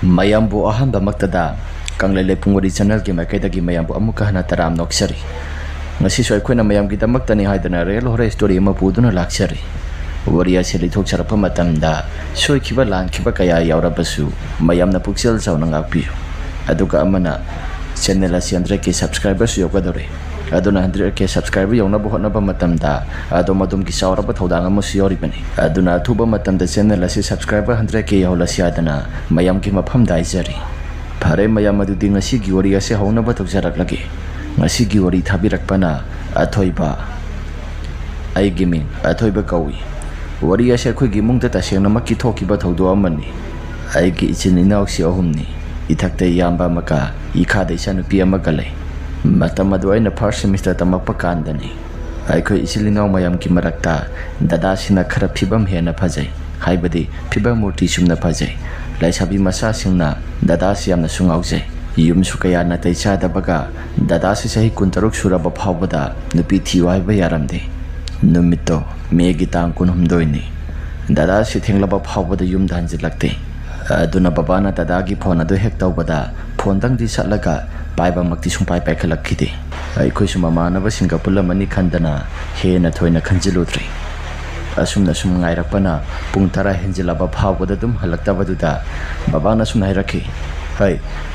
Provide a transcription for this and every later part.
mayambu ahamba maktada kanglele pungwari channel ki maikaida ki mayambu amuka hana taram noksari ngasi so akhona mayam ki damakta ni haidana real horror story ma puduna laksari wariya seli thok sarapha matamda soi khiba lan khiba kaya yaurabasu mayamna puksel chauna ngakpi aduka amana channel asi 100k subscribers yogadore aduna 100k subscriber yongna bohna ba matamda ado madum ki sauraba thodang amusi yori bani aduna thuba matamda channel asi subscriber 100k yola siadana mayam ki mafam daizari phare mayam adu ding asi gi wari ase hona ba thokjarak lagi ngasi gi wari thabirakpana athoiba ai giming athoiba kawi wari ase khoi gi mungta tasengna makki thokiba thodo amani ai gi ichininaw si ahumni ithakte yamba maka ikha deisa nupi amaka lei matam adu aina first semester tamakpa kandani aikhoi isilinaw mayam ki marakta dada sina khara phibam hena phajai haibadi phibam murti sumna phajai laisabi masa singna dada siamna sungaujai yum sukaya na taicha dabaga dada si sahi kuntaruk suraba phawbada nupi thiwai ba yaramde numito megi tang kunhumdoini dada si thenglaba phawbada yum dhanjilakte aduna babana dada gi phone adu hek tawbada phone dang di satlaga paiba makti sumpai pai khalakkhide aikhoi suma manaba singapur lamani khandana hena thoina khanjiludri asumna sum ngairakpana pung tara henjilaba phawbada dum halaktabaduda babana sum nairakhi hai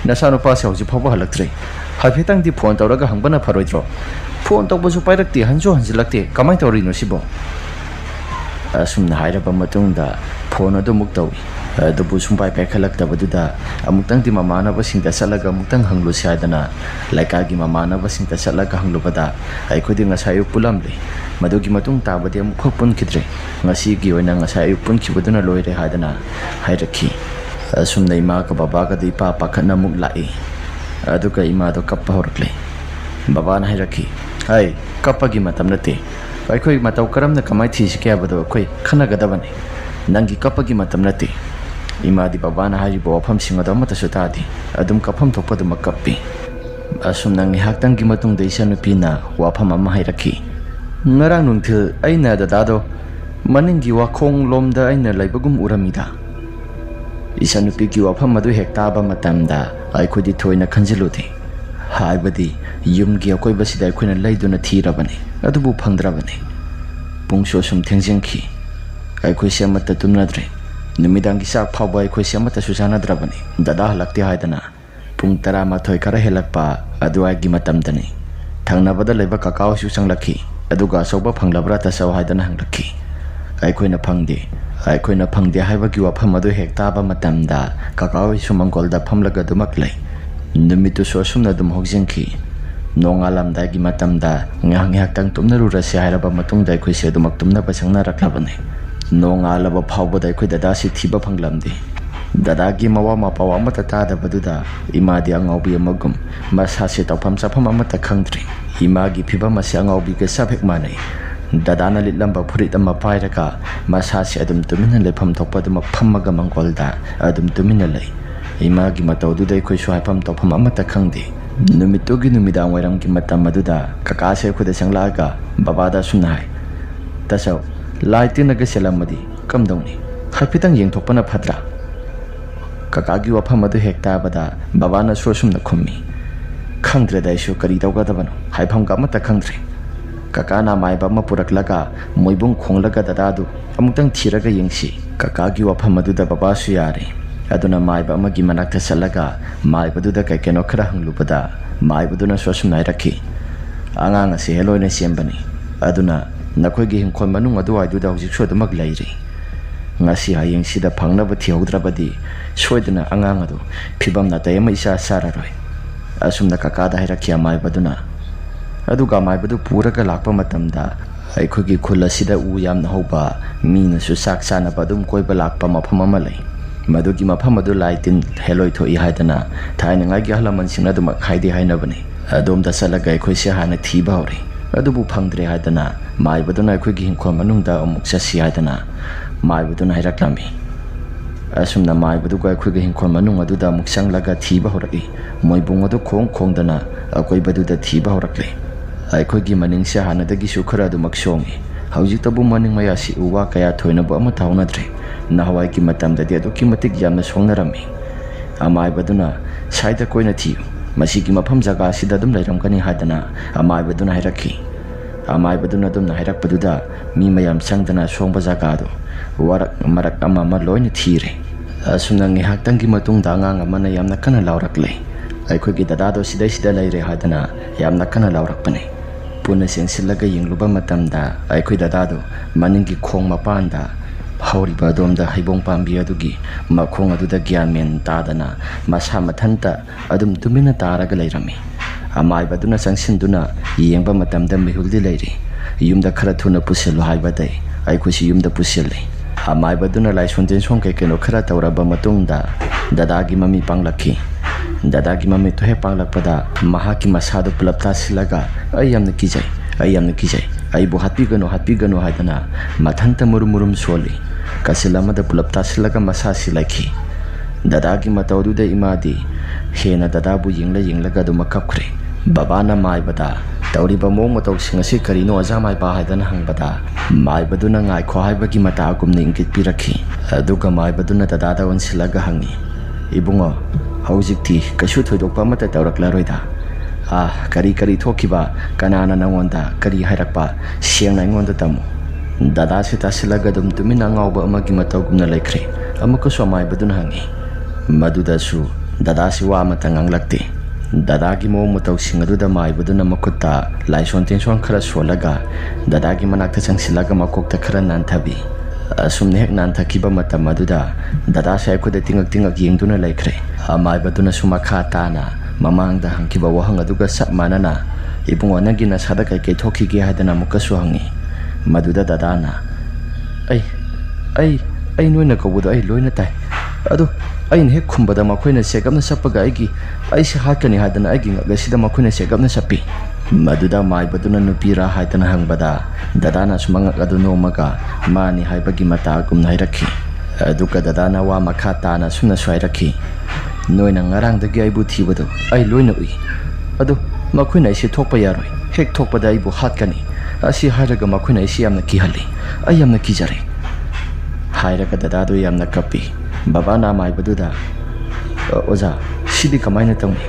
nasano pa sauji phawba halaktre hafetang di phone tawraga hangbana pharoidro phone tawbasu pairakti hanjo hanjilakte kamai tawrino sibo asumna hairaba matungda phone adu muktawi adubu sumpai pai khalaktabaduda amutang di mamana ba singta salaga mutang hanglu siadana laika gi mamana ba singta salaga hanglu bada aikhodi ngasayu pulamle madugi matung tabadi amukho pun khidre ngasi gi oina ngasayu pun khibuduna loire hadana hairakhi asumna ima ka baba ka di pa pakhana muk lai aduka ima do kappa horakle baba na hairakhi hai kappa gi matam nate aikhoi matau karamna kamai thi sikya bado khoi khana gadabani nangi kappa gi matam nate ima di baba na hari bo pham singa dam ta suta di adum kapham thokpa dum kappi asum nang ni haktang gi matung deisa nupi na wa pham ama hairakhi ngarang nungthil aina da dado maning gi wa khong lom da aina laibagum uramida isa nupi gi wa pham adu hekta ba matamda ai khodi thoina khanjiludi haibadi yum gi akoi basida khoina laiduna thirabani adubu phangdrabani pungso sum thengjengki ai khoi semata tumnadre numidang sak phawba ai khoi semata susana drabani dada halakti haidana pung tara ma thoi kara helakpa aduai gi matamdani thangna bada leba kakao su sanglakhi aduga soba phanglabra ta saw haidana hanglakhi ai khoina phangde haiba gi wa pham adu hekta ba matamda kakao su mangolda phamlaga dumak lai numitu so sumna dum hogjengki nongalam da gi matamda ngang tang tumna ru rasi hairaba matung dai khoi se dumak tumna pasangna raklabani nongalaba phawba dai khoi dada si thiba phanglamde dada gi mawa ma pawa mata ta da baduda ima di angaubi amagum masa se tawpham sapham amata khangdri ima gi phiba masa angaubi ke sabhek manai dada na litlamba phurit ama pairaka masa se adum tumina lepham thokpa dum phammaga mangolda adum tumina lai ima gi matawdu dai khoi su haipam tawpham amata khangde numito gi numidang wairam gi matam maduda kaka se khuda sanglaga babada sunai tasaw laitina ga selamadi kamdongni hapitang yengthokpana phadra kakagi wafam adu hekta bada babana sosumna khummi khangdre daisu kari tawga dabano haifam ga mata khangdre kakana maiba ma puraklaga moibung khonglaga dadadu amutang thiraga yengsi kakagi wafam adu da baba su yare aduna maiba ma gi manakta salaga maiba du da kai keno khara hanglubada maiba du na sosumna rakhi anga se heloine sembani aduna nakhoi gi himkhon manung adu aidu da hojik so damak lairi ngasi hayeng sida phangna ba thihodrabadi soidna angang adu phibam na tayama isa sararoi asumna kakada hairakya mai baduna aduga mai badu puraga lakpa matamda aikhoi gi khula sida u yam na hoba mina su saksa na badum koi ba lakpa mafam amalai madugi mafam adu laitin heloi thoi haidana thaina ngai gi halaman singna dum khaidi haina bani adom da salaga aikhoi se hana thiba hori adubu phangdre haidana mai baduna aikhoi gi himkhon manungda amuk sasi haidana mai baduna hairaklami asumna mai badu ga aikhoi gi himkhon manung aduda amuk sanglaga thiba horaki moibung adu khongdana akoi baduda thiba horakle aikhoi gi maningsha hanadagi su khara du maksongi hauji tabu maning mayasi uwa kaya thoina bu ama thaunadre nahawai ki matam da adu ki matik yamna songnarami ꯑꯃꯥꯏꯕꯗꯨꯅ ꯁꯥꯏꯗ ꯀꯣꯏꯅ ꯊꯤꯌꯨ ꯃꯁꯤꯒꯤ ꯃꯐꯝ ꯖꯒꯥ ꯑꯁꯤꯗ ꯑꯗꯨꯝ ꯂꯩꯔꯝꯒꯅꯤ ꯍꯥꯏꯗꯅ ꯑꯃꯥꯏꯕꯗꯨꯅ ꯍꯥꯏꯔꯛꯈꯤ ꯑꯃꯥꯏꯕꯗꯨꯅ ꯑꯗꯨꯝꯅ ꯍꯥꯏꯔꯛꯄꯗꯨꯗ ꯃꯤ ꯃꯌꯥꯝ ꯆꯪꯗꯅ ꯁꯣꯡꯕ ꯖꯒꯥꯗꯨ ꯋꯥꯔꯛ ꯃꯔꯛ ꯑꯃ ꯂꯣꯏꯅ ꯊꯤꯔꯦ ꯑꯁꯨꯝꯅ ꯉꯥꯏꯍꯥꯛꯇꯪꯒꯤ ꯃꯇꯨꯡꯗ ꯑꯉꯥꯡ ꯑꯃꯅ ꯌꯥꯝꯅ ꯀꯟꯅ ꯂꯥꯎꯔꯛꯂꯦ ꯑꯩꯈꯣꯏꯒꯤ ꯗꯗꯥꯗꯣ ꯁꯤꯗꯩꯁꯤꯗ ꯂꯩꯔꯦ ꯍꯥꯏꯗꯅ ꯌꯥꯝꯅ ꯀꯟꯅ ꯂꯥꯎꯔꯛꯄꯅꯤ ꯄꯨꯟꯅ ꯆꯦꯟꯁꯤꯜꯂꯒ ꯌꯦꯡꯂꯨꯕ ꯃꯇꯝꯗ ꯑꯩꯈꯣꯏ ꯗꯗꯥꯗꯣ ꯃꯅꯤꯡꯒꯤ ꯈꯣꯡ ꯃꯄꯥꯟꯗ ꯍꯧꯔꯤꯕ ꯑꯗꯣꯝꯗ ꯍꯩꯕꯣꯡ ꯄꯥꯝꯕꯤ ꯑꯗꯨꯒꯤ ꯃꯈꯣꯡ ꯑꯗꯨꯗ ꯒ꯭ꯌꯥꯟ ꯃꯦꯟ ꯇꯥꯗꯅ ꯃꯁꯥ ꯃꯊꯟꯇ ꯑꯗꯨꯝ ꯇꯨꯃꯤꯟꯅ ꯇꯥꯔꯒ ꯂꯩꯔꯝꯃꯤ ꯑꯃꯥꯏꯕꯗꯨꯅ ꯆꯪꯁꯤꯟꯗꯨꯅ ꯌꯦꯡꯕ ꯃꯇꯝꯗ ꯃꯤꯍꯨꯜꯗꯤ ꯂꯩꯔꯤ ꯌꯨꯝꯗ ꯈꯔ ꯊꯨꯅ ꯄꯨꯁꯤꯜꯂꯨ ꯍꯥꯏꯕꯗꯩ ꯑꯩꯈꯣꯏꯁꯤ ꯌꯨꯝꯗ ꯄꯨꯁꯤꯜꯂꯤ ꯑꯃꯥꯏꯕꯗꯨꯅ ꯂꯥꯏꯁꯣꯟ ꯇꯤꯟꯁꯣꯟ ꯀꯩꯅꯣ ꯈꯔ ꯇꯧꯔꯕ ꯃꯇꯨꯡꯗ ꯗꯗꯥꯒꯤ ꯃꯃꯤ ꯄꯥꯡꯂꯛꯈꯤ ꯗꯗꯥꯒꯤ ꯃꯃꯤꯠꯇꯣ ꯍꯦꯛ ꯄꯥꯡꯂꯛꯄꯗ ꯃꯍꯥꯛꯀꯤ ꯃꯁꯥꯗꯨ ꯄꯨꯂꯞ ꯇꯥꯁꯤꯜꯂꯒ ꯑꯩ ꯌꯥꯝꯅ ꯀꯤꯖꯩ ꯑꯩꯕꯨ ꯍꯥꯠꯄꯤꯒꯅꯨ ꯍꯥꯏꯗꯅ ꯃꯊꯟꯇ ꯃꯨꯔꯨꯝ ꯁꯣꯜꯂꯤ ꯀꯥꯆꯤꯜ ꯑꯃꯗ ꯄꯨꯂꯞ ꯇꯥꯁꯤꯜꯂꯒ ꯃꯁꯥꯁꯤ ꯂꯩꯈꯤ ꯗꯗꯥꯒꯤ ꯃꯇꯧꯗꯨꯗ ꯏꯃꯥꯗꯤ ꯍꯦꯟꯅ ꯗꯗꯥꯕꯨ ꯌꯦꯡꯂꯒ ꯑꯗꯨꯃꯛ ꯀꯞꯈ꯭ꯔꯦ ꯕꯕꯥꯅ ꯃꯥꯏꯕꯗ ꯇꯧꯔꯤꯕ ꯃꯑꯣꯡ ꯃꯇꯧꯁꯤꯡ ꯑꯁꯤ ꯀꯔꯤꯅꯣ ꯑꯣꯖꯥ ꯃꯥꯏꯕ ꯍꯥꯏꯗꯅ ꯍꯪꯕꯗ ꯃꯥꯏꯕꯗꯨꯅ ꯉꯥꯏꯈꯣ ꯍꯥꯏꯕꯒꯤ ꯃꯇꯥꯒꯨꯝꯅ ꯏꯪꯒꯤꯠ ꯄꯤꯔꯛꯈꯤ ꯑꯗꯨꯒ ꯃꯥꯏꯕꯗꯨꯅ ꯗꯗꯥꯗ ꯑꯣꯟꯁꯤꯜꯂꯒ ꯍꯪꯉꯤ ꯏꯕꯨꯡꯉꯣ ꯍꯧꯖꯤꯛꯇꯤ ꯀꯩꯁꯨ ꯊꯣꯏꯗꯣꯛꯄ ꯑꯃꯠꯇ ꯇꯧꯔꯛꯂꯔꯣꯏꯗ ꯀꯔꯤ ꯊꯣꯛꯈꯤꯕ ꯀꯅꯥꯅ ꯅꯪꯉꯣꯟꯗ ꯀꯔꯤ ꯍꯥꯏꯔꯛꯄ ꯁꯦꯡꯅ ꯑꯩꯉꯣꯟꯗ ꯇꯝꯃꯨ ꯗꯗꯥꯁꯤ ꯇꯥꯁꯤꯜꯂꯒ ꯑꯗꯨꯝ ꯇꯨꯃꯤꯟꯅ ꯑꯉꯥꯎꯕ ꯑꯃꯒꯤ ꯃꯇꯧꯒꯨꯝꯅ ꯂꯩꯈ꯭ꯔꯦ ꯑꯃꯨꯛꯀꯁꯨ ꯑꯃꯥꯏꯕꯗꯨꯅ ꯍꯪꯉꯤ ꯃꯗꯨꯗꯁꯨ ꯗꯗꯥꯁꯤ ꯋꯥ ꯑꯃꯠꯇ ꯉꯥꯡꯂꯛꯇꯦ ꯗꯗꯥꯒꯤ ꯃꯑꯣꯡ ꯃꯇꯧꯁꯤꯡ ꯑꯗꯨꯗ ꯃꯥꯏꯕꯗꯨꯅ ꯃꯈꯨꯠꯇ ꯂꯥꯏꯁꯣꯟ ꯇꯤꯟꯁꯣꯟ ꯈꯔ ꯁꯣꯜꯂꯒ ꯗꯗꯥꯒꯤ ꯃꯅꯥꯛꯇ ꯆꯪꯁꯤꯜꯂꯒ ꯃꯀꯣꯛꯇ ꯈꯔ ꯅꯥꯟꯊꯕꯤ ꯑꯁꯨꯝꯅ ꯍꯦꯛ ꯅꯥꯟꯊꯈꯤꯕ ꯃꯇꯝ ꯑꯗꯨꯗ ꯗꯗꯥꯁꯦ ꯑꯩꯈꯣꯏꯗ ꯇꯤꯡꯉꯛ ꯌꯦꯡꯗꯨꯅ ꯂꯩꯈ꯭ꯔꯦ ꯑꯃꯥꯏꯕꯗꯨꯅꯁꯨ ꯃꯈꯥ ꯇꯥꯅ ꯃꯃꯥꯡꯗ ꯍꯪꯈꯤꯕ ꯋꯥꯍꯪ ꯑꯗꯨꯒ ꯆꯞ ꯃꯥꯟꯅꯅ ꯏꯕꯨꯡꯉꯣ ꯅꯪꯒꯤ ꯅꯁꯥꯗ ꯀꯩ ꯊꯣꯛꯈꯤꯒꯦ ꯍꯥꯏꯗꯅ ꯑꯃꯨꯛꯀꯁꯨ ꯍꯪꯉꯤ ꯃꯗꯨꯗ ꯗꯗꯥꯅ ꯑꯩ ꯅꯣꯏꯅ ꯀꯧꯕꯗꯣ ꯑꯩ ꯂꯣꯏꯅ ꯇꯥꯏ ꯑꯗꯣ ꯑꯩꯅ ꯍꯦꯛ ꯈꯨꯝꯕꯗ ꯃꯈꯣꯏꯅ ꯆꯦꯒꯞꯅ ꯆꯞꯄꯒ ꯑꯩꯁꯦ ꯍꯥꯠꯀꯅꯤ ꯍꯥꯏꯗꯅ ꯑꯩꯒꯤ ꯉꯛ ꯑꯁꯤꯗ ꯃꯈꯣꯏꯅ ꯆꯦꯒꯞꯅ ꯆꯞꯄꯤ ꯃꯗꯨꯗ ꯃꯥꯏꯕꯗꯨꯅ ꯅꯨꯄꯤꯔꯥ ꯍꯥꯏꯗꯅ ꯍꯪꯕꯗ ꯗꯗꯥꯅꯁꯨ ꯃꯉꯛ ꯑꯗꯨ ꯅꯣꯝꯃꯒ ꯃꯥꯅꯤ ꯍꯥꯏꯕꯒꯤ ꯃꯇꯥꯒꯨꯝꯅ ꯍꯥꯏꯔꯛꯈꯤ ꯑꯗꯨꯒ ꯗꯗꯥꯅ ꯋꯥ ꯃꯈꯥ ꯇꯥꯅ ꯁꯨꯝꯅꯁꯨ ꯍꯥꯏꯔꯛꯈꯤ ꯅꯣꯏꯅ ꯉꯔꯥꯡꯗꯒꯤ ꯑꯩꯕꯨ ꯊꯤꯕꯗꯣ ꯑꯩ ꯂꯣꯏꯅ ꯎꯏ ꯑꯗꯣ ꯃꯈꯣꯏꯅ ꯑꯩꯁꯦ ꯊꯣꯛꯄ ꯌꯥꯔꯣꯏ ꯍꯦꯛ ꯊꯣꯛꯄꯗ ꯑꯩꯕꯨ ꯍꯥꯠꯀꯅꯤ ꯑꯁꯤ ꯍꯥꯏꯔꯒ ꯃꯈꯣꯏꯅ ꯑꯩꯁꯦ ꯌꯥꯝꯅ ꯀꯤꯍꯜꯂꯤ ꯑꯩ ꯌꯥꯝꯅ ꯀꯤꯖꯔꯦ ꯍꯥꯏꯔꯒ ꯗꯗꯥꯗꯣ ꯌꯥꯝꯅ ꯀꯞꯄꯤ ꯕꯕꯥꯅ ꯑꯃꯥꯏꯕꯗꯨꯗ ꯑꯣꯖꯥ ꯁꯤꯗꯤ ꯀꯃꯥꯏꯅ ꯇꯧꯅꯤ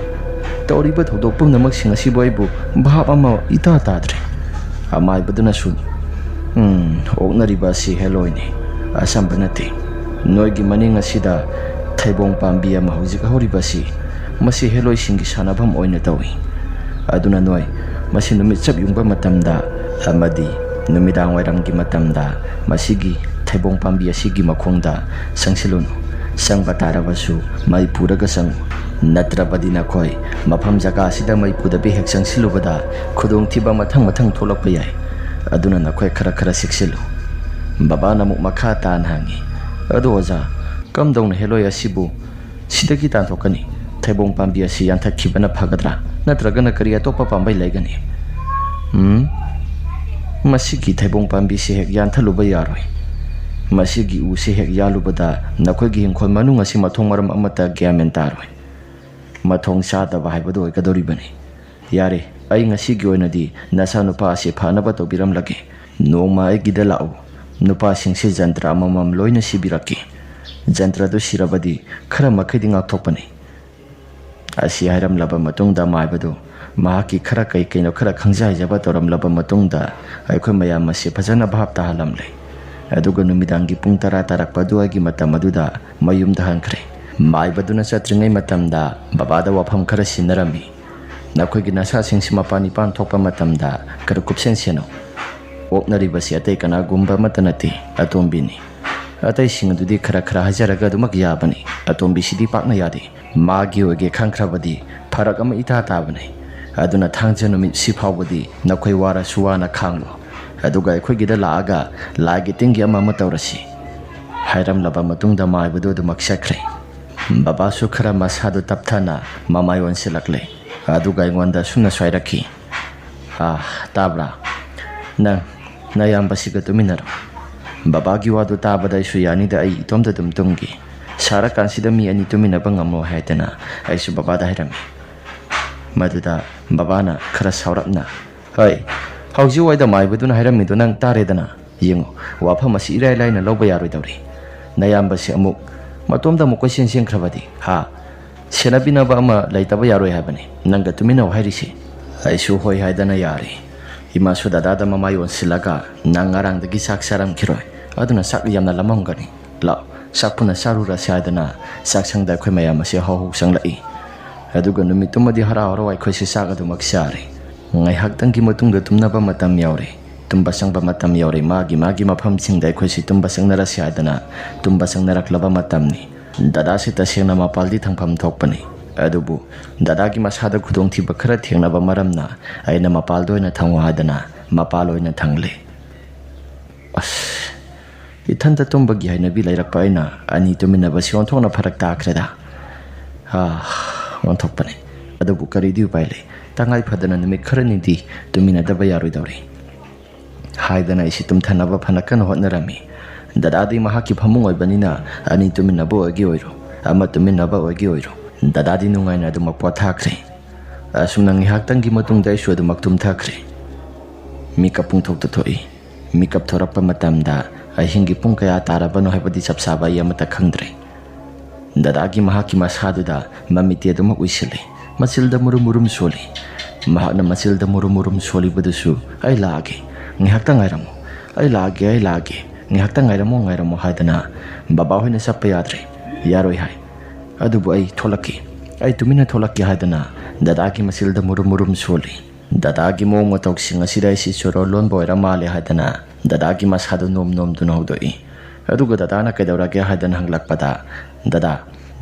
ꯇꯧꯔꯤꯕ ꯊꯧꯗꯣꯛ ꯄꯨꯝꯅꯃꯛꯁꯤꯡ ꯑꯁꯤꯕꯨ ꯑꯩꯕꯨ ꯚꯥꯞ ꯑꯃ ꯏꯇꯥ ꯇꯥꯗ꯭ꯔꯦ ꯑꯃꯥꯏꯕꯗꯨꯅꯁꯨ ꯑꯣꯛꯅꯔꯤꯕ ꯑꯁꯤ ꯍꯦꯂꯣꯏꯅꯤ ꯑꯁꯝꯕ ꯅꯠꯇꯦ ꯅꯣꯏꯒꯤ ꯃꯅꯤꯡ ꯑꯁꯤꯗ ꯊꯩꯕꯣꯡ ꯄꯥꯝꯕꯤ ꯑꯃ ꯍꯧꯖꯤꯛ ꯍꯧꯔꯤꯕꯁꯤ ꯃꯁꯤ ꯍꯦꯂꯣꯏꯁꯤꯡꯒꯤ ꯁꯥꯟꯅꯐꯝ ꯑꯣꯏꯅ ꯇꯧꯏ ꯑꯗꯨꯅ ꯅꯣꯏ ꯃꯁꯤ ꯅꯨꯃꯤꯠ ꯆꯞ ꯌꯨꯡꯕ ꯃꯇꯝꯗ ꯑꯃꯗꯤ ꯅꯨꯃꯤꯗꯥꯡ ꯋꯥꯏꯔꯝꯒꯤ ꯃꯇꯝꯗ ꯃꯁꯤꯒꯤ ꯊꯩꯕꯣꯡ ꯄꯥꯝꯕꯤ ꯑꯁꯤꯒꯤ ꯃꯈꯣꯡꯗ ꯆꯪꯁꯤꯜꯂꯨꯅꯨ ꯆꯪꯕ ꯇꯥꯔꯕꯁꯨ ꯃꯩ ꯄꯨꯔꯒ ꯆꯪꯉꯨ ꯅꯠꯇ꯭ꯔꯕꯗꯤ ꯅꯈꯣꯏ ꯃꯐꯝ ꯖꯒꯥ ꯑꯁꯤꯗ ꯃꯩ ꯄꯨꯗꯕꯤ ꯍꯦꯛ ꯆꯪꯁꯤꯜꯂꯨꯕꯗ ꯈꯨꯗꯣꯡꯊꯤꯕ ꯃꯊꯪ ꯊꯣꯛꯂꯛꯄ ꯌꯥꯏ ꯑꯗꯨꯅ ꯅꯈꯣꯏ ꯈꯔ ꯆꯦꯛꯁꯤꯜꯂꯨ ꯕꯕꯥꯅ ꯑꯃꯨꯛ ꯃꯈꯥ ꯇꯥꯅ ꯍꯪꯉꯤ ꯑꯗꯣ ꯑꯣꯖꯥ ꯀꯝꯗꯧꯅ ꯍꯦꯂꯣꯏ ꯑꯁꯤꯕꯨ ꯁꯤꯗꯒꯤ ꯇꯥꯟꯊꯣꯛꯀꯅꯤ ꯊꯩꯕꯣꯡ ꯄꯥꯝꯕꯤ ꯑꯁꯤ ꯌꯥꯟꯊꯠꯈꯤꯕꯅ ꯐꯒꯗ꯭ꯔꯥ ꯅꯠꯇ꯭ꯔꯒꯅ ꯀꯔꯤ ꯑꯇꯣꯞꯄ ꯄꯥꯝꯕꯩ ꯂꯩꯒꯅꯤ ꯃꯁꯤꯒꯤ ꯊꯩꯕꯣꯡ ꯄꯥꯝꯕꯤꯁꯤ ꯍꯦꯛ ꯌꯥꯟꯊꯠꯂꯨꯕ ꯌꯥꯔꯣꯏ ꯃꯁꯤꯒꯤ ꯎꯁꯤ ꯍꯦꯛ ꯌꯥꯜꯂꯨꯕꯗ ꯅꯈꯣꯏꯒꯤ ꯍꯤꯡꯈꯣꯜ ꯃꯅꯨꯡ ꯑꯁꯤ ꯃꯊꯣꯡ ꯃꯔꯝ ꯑꯃꯠꯇ ꯒ꯭ꯌꯥꯟ ꯃꯦꯟ ꯇꯥꯔꯣꯏ ꯃꯊꯣꯡ ꯆꯥꯗꯕ ꯍꯥꯏꯕꯗꯨ ꯑꯣꯏꯒꯗꯧꯔꯤꯕꯅꯤ ꯌꯥꯔꯦ ꯑꯩ ꯉꯁꯤꯒꯤ ꯑꯣꯏꯅꯗꯤ ꯅꯆꯥ ꯅꯨꯄꯥ ꯑꯁꯤ ꯐꯅꯕ ꯇꯧꯕꯤꯔꯝꯂꯒꯦ ꯅꯣꯡꯃ ꯑꯩꯒꯤꯗ ꯂꯥꯛꯎ ꯅꯨꯄꯥꯁꯤꯡꯁꯤ ꯖꯟꯇ꯭ꯔ ꯑꯃꯃꯝ ꯂꯣꯏꯅ ꯁꯤꯕꯤꯔꯛꯀꯦ ꯖꯟꯇ꯭ꯔꯗꯨ ꯁꯤꯔꯕꯗꯤ ꯈꯔ ꯃꯈꯩꯗꯤ ꯉꯥꯛꯊꯣꯛꯄꯅꯤ ꯑꯁꯤ ꯍꯥꯏꯔꯝꯂꯕ ꯃꯇꯨꯡꯗ ꯃꯥꯏꯕꯗꯨ ꯃꯍꯥꯛꯀꯤ ꯈꯔ ꯀꯩꯅꯣ ꯈꯔ ꯈꯪꯖ ꯍꯩꯖꯕ ꯇꯧꯔꯝꯂꯕ ꯃꯇꯨꯡꯗ ꯑꯩꯈꯣꯏ ꯃꯌꯥꯝ ꯑꯁꯤ ꯐꯖꯅ ꯚꯥꯞ ꯇꯥꯍꯜꯂꯝꯂꯦ ꯑꯗꯨꯒ ꯅꯨꯃꯤꯗꯥꯡꯒꯤ ꯄꯨꯡ 10 ꯇꯥꯔꯛꯄ ꯑꯗꯨꯋꯥꯏꯒꯤ ꯃꯇꯝ ꯑꯗꯨꯗ ꯃꯌꯨꯝꯗ ꯍꯟꯈ꯭ꯔꯦ ꯃꯥꯏꯕꯗꯨꯅ ꯆꯠꯇ꯭ꯔꯤꯉꯩ ꯃꯇꯝꯗ ꯕꯕꯥꯗ ꯋꯥꯐꯝ ꯈꯔ ꯁꯤꯟꯅꯔꯝꯃꯤ ꯅꯈꯣꯏꯒꯤ ꯅꯁꯥꯁꯤꯡꯁꯤ ꯃꯄꯥꯟ ꯏꯄꯥꯟ ꯊꯣꯛꯄ ꯃꯇꯝꯗ ꯈꯔ ꯀꯨꯞꯁꯦꯟ ꯁꯦꯟꯅꯧ ꯑꯣꯛꯅꯔꯤꯕꯁꯤ ꯑꯇꯩ ꯀꯅꯥꯒꯨꯝꯕ ꯑꯃꯠꯇ ꯅꯠꯇꯦ ꯑꯇꯣꯝꯕꯤꯅꯤ ꯑꯇꯩꯁꯤꯡ ꯑꯗꯨꯗꯤ ꯈꯔ ꯍꯥꯏꯖꯔꯒ ꯑꯗꯨꯃꯛ ꯌꯥꯕꯅꯤ ꯑꯇꯣꯝꯕꯤꯁꯤꯗꯤ ꯄꯥꯛꯅ ꯌꯥꯗꯦ ꯃꯥꯒꯤ ꯑꯣꯏꯒꯦ ꯈꯪꯈ꯭ꯔꯕꯗꯤ ꯐꯔꯛ ꯑꯃ ꯏꯇꯥ ꯇꯥꯕꯅꯤ ꯑꯗꯨꯅ ꯊꯥꯡꯖ ꯅꯨꯃꯤꯠ ꯁꯤ ꯐꯥꯎꯕꯗꯤ ꯅꯈꯣꯏ ꯋꯥꯔꯁꯨ ꯋꯥꯅ ꯈꯥꯡꯂꯣ ꯑꯗꯨꯒ ꯑꯩꯈꯣꯏꯒꯤꯗ ꯂꯥꯛꯑꯒ ꯂꯥꯏꯒꯤ ꯇꯤꯟꯒꯤ ꯑꯃ ꯇꯧꯔꯁꯤ ꯍꯥꯏꯔꯝꯂꯕ ꯃꯇꯨꯡꯗ ꯃꯥꯏꯕꯗꯨ ꯑꯗꯨꯃꯛ ꯆꯠꯈ꯭ꯔꯦ ꯕꯕꯥꯁꯨ ꯈꯔ ꯃꯁꯥꯗꯨ ꯇꯞꯊꯅ ꯃꯃꯥꯏ ꯑꯣꯟꯁꯤꯜꯂꯛꯂꯦ ꯑꯗꯨꯒ ꯑꯩꯉꯣꯟꯗ ꯁꯨꯝꯅꯁꯨ ꯍꯥꯏꯔꯛꯈꯤ ꯇꯥꯕ꯭ꯔꯥ ꯅꯪ ꯅꯌꯥꯝꯕꯁꯤꯒ ꯇꯨꯃꯤꯟꯅꯔꯣ ꯕꯕꯥꯒꯤ ꯋꯥꯗꯨ ꯇꯥꯕꯗ ꯑꯩꯁꯨ ꯌꯥꯅꯤꯗ ꯑꯩ ꯏꯇꯣꯝꯇ ꯑꯗꯨꯝ ꯇꯨꯝꯒꯦ ꯁꯥꯔꯀꯥꯟꯁꯤꯗ ꯃꯤ ꯑꯅꯤ ꯇꯨꯃꯤꯟꯅꯕ ꯉꯝꯃꯣ ꯍꯥꯏꯗꯅ ꯑꯩꯁꯨ ꯕꯕꯥꯗ ꯍꯥꯏꯔꯝꯃꯤ ꯃꯗꯨꯗ ꯕꯕꯥꯅ ꯈꯔ ꯁꯥꯎꯔꯞꯅ ꯍꯣꯏ ꯍꯧꯖꯤꯛ ꯋꯥꯏꯗ ꯃꯥꯏꯕꯗꯨꯅ ꯍꯥꯏꯔꯝꯃꯤꯗꯣ ꯅꯪ ꯇꯥꯔꯦꯗꯅ ꯌꯦꯡꯉꯨ ꯋꯥꯐꯝ ꯑꯁꯤ ꯏꯔꯥꯏ ꯂꯥꯏꯅ ꯂꯧꯕ ꯌꯥꯔꯣꯏꯗꯧꯔꯤ ꯅꯌꯥꯝꯕꯁꯤ ꯑꯃꯨꯛ ꯃꯇꯣꯝꯗ ꯑꯃꯨꯛ ꯀꯣꯏꯆꯦꯟ ꯆꯦꯟꯈ꯭ꯔꯕꯗꯤ senabinaba ama laitaba yaroi habani nanga tumina hairisi aisu hoi haidana yari ima su dadada mama yon silaga nang ngarang dagi sak saram kiroi aduna sak yamna lamam gani la sak puna sarura saidana sak sangda khoi mayam se ho sang lai aduga numitumadi hara hara wai khoi se sak adu maksari ngai haktan gi matungda tumnaba matam yaure tumba sangba matam yaure magi mafam singdai khoi si tumba sangnara saidana tumba sangnarak laba matamni dada si tasena mapaldi thangpham thokpani adubu dada gi masada khudong thiba khara thengnaba maramna aina mapal doina thangwa hadana mapal oina thangle as ithanda tumba gi haina bi lairakpa aina ani tumina ba sion thona pharak takreda ha on thokpani adubu kari di upai le tangai phadana nimi kharani di tumina daba yaroi dawri haidana isi tum thanaba phanakan hotnarami dadadi mahaki phamung oibanina ani tumina bo agi oiro ama tumina ba oigi oiro dadadi nungaina du makwa thakre asumnang haktan gi matung dai shu du maktum thakre mikap pung thok to thoi mikap thorapa matamda ahingi pung kaya tarabano haibadi sapsaba yamata khangdre dadagi mahaki masaduda mamite du mak uisile masilda murum soli mahakna masilda murum soli badusu ai lage ngihakta ngairamu ai lage ngihakta ngairamu hadana baba hoina sappa yadre yaroi hai adubu ai tholaki ai tumina tholaki hadana dadagi masilda murum soli dadagi mong matok singa sirai si soro lon boira male hadana dadagi masadu nom dun hodoi aduga dadana kaidawra ge hadana hanglakpada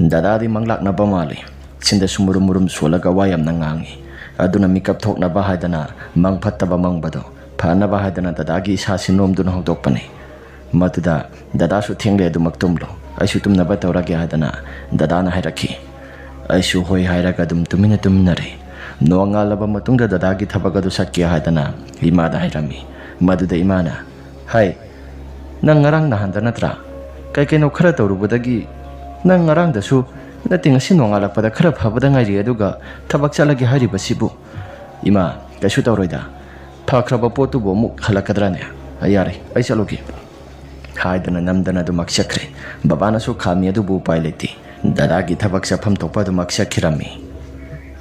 dadadi manglak na bamale sinda sumurum solaga wayam nangangi aduna mikap thok na ba hadana mangphatta ba mangbado phana ba hadana dadagi sasi nom dun hodokpani matuda dada su thengle du maktumlo aisu tumna ba tawra ge hadana dadana hairakhi aisu hoi hairaga tumina noanga laba matungda dadagi thabaga du sakki hadana imada hairami maduda imana hai nang ngarang na handa natra kai no khara tawrubadagi nang ngarang da su nating asi noanga lakpada khara phabada ngai aduga thabak chalagi hari basibu ima kaisu tawroida phakraba potu bo muk halakadrane ayare ai chalogi haidana namdana du makshakre babana su khami adu bu paileti dadagi thabak safam topa du makshakhirami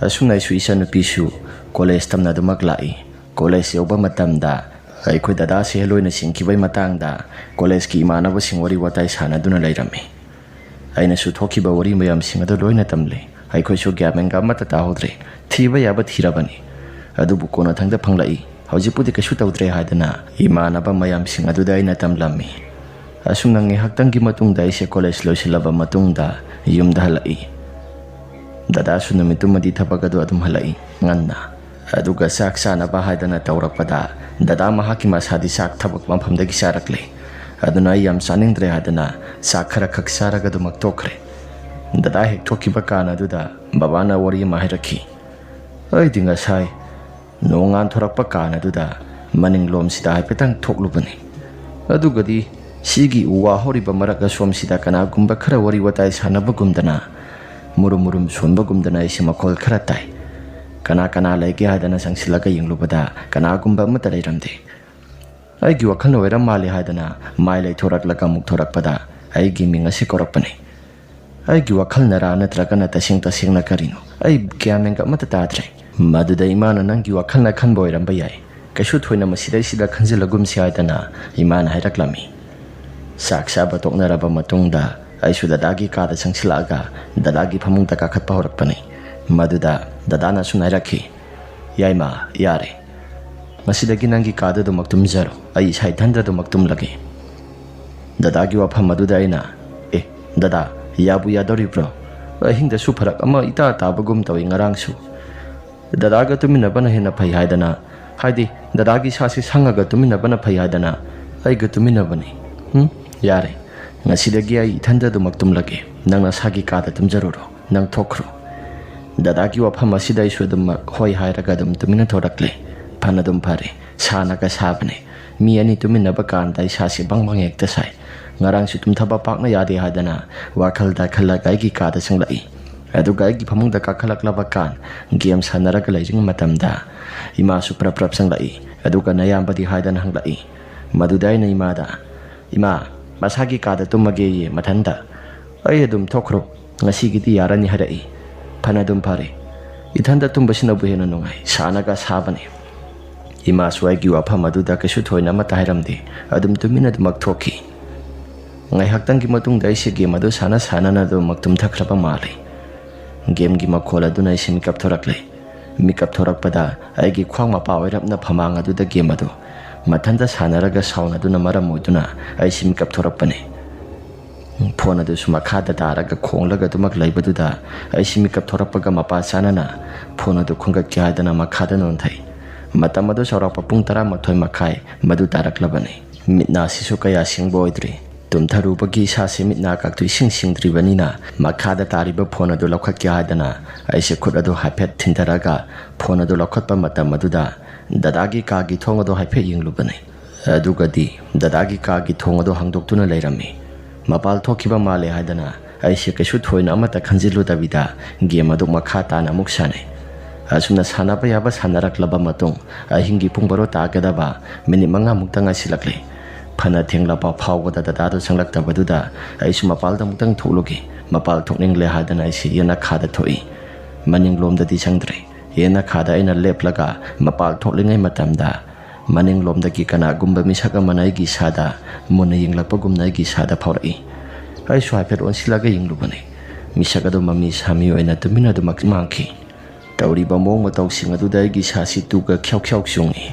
asumnai su isa nupi su college tamna du maklai college yoba matamda aikhoi dada se heloina singkibai matangda college ki imanaba singwari watai sana duna lairami aina su thokiba wari mayam singadu loina tamle aikhoi su gyamenga mata tahodre thiba yaba thirabani adubu kona thangda phanglai hojipudi kasu tawdre hadana imanaba mayam singadu daina tamlami asumnang haktangi matungda ise college loisilaba matungda yumda halai dada su namitumadi thabagadu adum halai nganna aduga sak sana ba hadana tawrapada dada mahaki masadi sak thabak mamfamdagi sarakle aduna yam saningdre hadana sak khara khak saragadu maktokre dada hek thokiba kana duda babana wari mahirakhi ai dinga sai nongan thorakpa kana duda maning lom sida haipetang thoklubani adugadi sigi uwa horiba maraga som sida kana gumba khara wari watai sanaba gumdana murum sonba gumdana isi makol khara tai kana lege hadana sangsilaga yinglubada kana gumba mata leiramde ai gi wakhal noira mali hadana mai lai thorak laka muk thorak pada ai gi minga si korakpani ai gi wakhal nara natraga na tasing na karino ai gyamenga mata tadre maduda imana nangi wakhal na khan boiram bayai kaishu thoina masidai sida khanjilagum si hadana imana hairaklami saksa batokna raba matungda aisu dadagi kada sangsilaga dadagi phamung taka khatpa horakpani maduda dadana sunairakhi yaima yare masidagi nangi kada do maktum zaro ai sai thandra do maktum lage dadagi wafam maduda aina dada yabu yadori bro ahingda su pharak ama ita tabagum tawi ngarang su dadaga tumina bana hena phai haidana haidi dadagi sasi sangaga tumina bana phai haidana ai ga tumina bani yare ngasidagi ai thandra do maktum lage nangna sagi kada tumjaroro nang thokro dadagi wafam asidai sudum hoi hairaga dum tumina thorakle phanadum phare sanaga sabne mi ani tumina bakan dai sasi bangbang ekta sai ngarang si tum thaba pakna yade hadana wakhal da khalaga gi kada sanglai aduga gi phamung da kakhalak labakan game sanaraga laijing matamda ima su prap sanglai aduga nayam badi hadana hanglai madudai na ima masagi kada tumage ye mathanda ai adum thokro ngasi gi ti yarani harai ꯐꯅꯗꯨꯝ ꯐꯔꯦ ꯏꯊꯟꯗ ꯇꯨꯝꯕꯁꯤꯅꯕꯨ ꯍꯦꯟꯅ ꯅꯨꯡꯉꯥꯏ ꯁꯥꯅꯒ ꯁꯥꯕꯅꯤ ꯏꯃꯥꯁꯨ ꯑꯩꯒꯤ ꯋꯥꯐꯝ ꯑꯗꯨꯗ ꯀꯩꯁꯨ ꯊꯣꯏꯅ ꯑꯃꯠꯇ ꯍꯥꯏꯔꯝꯗꯦ ꯑꯗꯨꯝ ꯇꯨꯃꯤꯟꯅ ꯑꯗꯨꯃꯛ ꯊꯣꯛꯈꯤ ꯉꯥꯏꯍꯥꯛꯇꯪꯒꯤ ꯃꯇꯨꯡꯗ ꯑꯩꯁꯦ ꯒꯦꯝ ꯑꯗꯨ ꯁꯥꯟꯅꯅ ꯑꯗꯨꯃꯛ ꯇꯨꯝꯊꯈ꯭ꯔꯕ ꯃꯥꯜꯂꯤ ꯒꯦꯝꯒꯤ ꯃꯈꯣꯜ ꯑꯗꯨꯅ ꯑꯩꯁꯦ ꯃꯤꯀꯞ ꯊꯣꯔꯛꯂꯦ ꯃꯤꯀꯞ ꯊꯣꯔꯛꯄꯗ ꯑꯩꯒꯤ ꯈ꯭ꯋꯥꯡ ꯃꯄꯥ ꯑꯣꯏꯔꯞꯅ ꯐꯃꯥꯡ ꯑꯗꯨꯗ ꯒꯦꯝ ꯑꯗꯨ ꯃꯊꯟꯇ ꯁꯥꯟꯅꯔꯒ ꯁꯥꯎꯅꯗꯨꯅ ꯃꯔꯝ ꯑꯣꯏꯗꯨꯅ ꯑꯩꯁꯦ ꯃꯤꯀꯞ ꯊꯣꯔꯛꯄꯅꯤ ꯐꯣꯟ ꯑꯗꯨꯁꯨ ꯃꯈꯥꯗ ꯇꯥꯔꯒ ꯈꯣꯡꯂꯒ ꯑꯗꯨꯃꯛ ꯂꯩꯕꯗꯨꯗ ꯑꯩꯁꯦ ꯃꯤꯀꯞ ꯊꯣꯔꯛꯄꯒ ꯃꯄꯥ ꯆꯥꯅꯅ ꯐꯣꯟ ꯑꯗꯨ ꯈꯨꯡꯒꯠꯀꯦ ꯍꯥꯏꯗꯅ ꯃꯈꯥꯗ ꯅꯣꯟꯊꯩ ꯃꯇꯝ ꯑꯗꯨ ꯆꯥꯎꯔꯥꯛꯄ ꯄꯨꯡ 11:30 ꯃꯗꯨ ꯇꯥꯔꯛꯂꯕꯅꯤ ꯃꯤꯠꯅꯥꯁꯤꯁꯨ ꯀꯌꯥ ꯁꯤꯡꯕ ꯑꯣꯏꯗ꯭ꯔꯤ ꯇꯨꯝꯊꯔꯨꯕꯒꯤ ꯏꯁꯥꯁꯦ ꯃꯤꯠꯅꯥ ꯀꯥꯛꯇꯨ ꯏꯁꯤꯡ ꯁꯤꯡꯗ꯭ꯔꯤꯕꯅꯤꯅ ꯃꯈꯥꯗ ꯇꯥꯔꯤꯕ ꯐꯣꯟ ꯑꯗꯨ ꯂꯧꯈꯠꯀꯦ ꯍꯥꯏꯗꯅ ꯑꯩꯁꯦ ꯈꯨꯠ ꯑꯗꯨ ꯍꯥꯏꯐꯦꯠ ꯊꯤꯟꯊꯔꯒ ꯐꯣꯟ ꯑꯗꯨ ꯂꯧꯈꯠꯄ ꯃꯇꯝ ꯑꯗꯨꯗ ꯗꯗꯥꯒꯤ ꯀꯥꯒꯤ ꯊꯣꯡ ꯑꯗꯨ ꯍꯥꯏꯐꯦꯠ ꯌꯦꯡꯂꯨꯕꯅꯤ ꯑꯗꯨꯒꯗꯤ ꯗꯗꯥꯒꯤ ꯀꯥꯒꯤ ꯊꯣꯡ ꯑꯗꯨ ꯍꯥꯡꯗꯣꯛꯇꯨꯅ ꯂꯩꯔꯝꯃꯤ ꯃꯄꯥꯜ ꯊꯣꯛꯈꯤꯕ ꯃꯥꯜꯂꯦ ꯍꯥꯏꯗꯅ ꯑꯩꯁꯦ ꯀꯩꯁꯨ ꯊꯣꯏꯅ ꯑꯃꯠꯇ ꯈꯟꯖꯤꯜꯂꯨꯗꯕꯤꯗ ꯒꯦꯝ ꯑꯗꯨ ꯃꯈꯥ ꯇꯥꯅ ꯑꯃꯨꯛ ꯁꯥꯟꯅꯩ ꯑꯁꯨꯝꯅ ꯁꯥꯟꯅꯕ ꯌꯥꯕ ꯁꯥꯟꯅꯔꯛꯂꯕ ꯃꯇꯨꯡ ꯑꯍꯤꯡꯒꯤ ꯄꯨꯡ 12 ꯇꯥꯒꯗꯕ ꯃꯤꯅꯤꯠ 5 ꯉꯥꯏꯁꯤꯜꯂꯛꯂꯦ ꯐꯅ ꯊꯦꯡꯂꯕ ꯐꯥꯎꯕꯗ ꯗꯗꯥꯗꯨ ꯆꯪꯂꯛꯇꯕꯗꯨꯗ ꯑꯩꯁꯨ ꯃꯄꯥꯜꯗ ꯑꯃꯨꯛꯇꯪ ꯊꯣꯛꯂꯨꯒꯦ ꯃꯄꯥꯜ ꯊꯣꯛꯅꯤꯡꯂꯦ ꯍꯥꯏꯗꯅ ꯑꯩꯁꯦ ꯌꯦꯅꯈꯥꯗ ꯊꯣꯛꯏ ꯃꯅꯤꯡꯂꯣꯝꯗꯗꯤ ꯆꯪꯗ꯭ꯔꯦ ꯌꯦꯅꯈꯥꯗ ꯑꯩꯅ ꯂꯦꯞꯂꯒ ꯃꯄꯥꯜ ꯊꯣꯛꯂꯤꯉꯩ ꯃꯇꯝꯗ ꯃꯅꯤꯡꯂꯣꯝꯗꯒꯤ ꯀꯅꯥꯒꯨꯝꯕ ꯃꯤꯁꯛ ꯑꯃꯅ ꯑꯩꯒꯤ ꯏꯁꯥꯗ ꯃꯨꯟꯅ ꯌꯦꯡꯂꯛꯄꯒꯨꯝꯅ ꯑꯩꯒꯤ ꯏꯁꯥꯗ ꯐꯥꯎꯔꯛꯏ ꯑꯩꯁꯨ ꯍꯥꯏꯐꯦꯠ ꯑꯣꯟꯁꯤꯜꯂꯒ ꯌꯦꯡꯂꯨꯕꯅꯤ ꯃꯤꯁꯛ ꯑꯗꯨ ꯃꯃꯤ ꯁꯥꯃꯤ ꯑꯣꯏꯅ ꯇꯨꯃꯤꯟꯅ ꯑꯗꯨꯃꯛ ꯃꯥꯡꯈꯤ ꯇꯧꯔꯤꯕ ꯃꯑꯣꯡ ꯃꯇꯧꯁꯤꯡ ꯑꯗꯨꯗ ꯑꯩꯒꯤ ꯏꯁꯥꯁꯤ ꯇꯨꯒ ꯈ꯭ꯌꯥꯎ ꯆꯨꯡꯉꯤ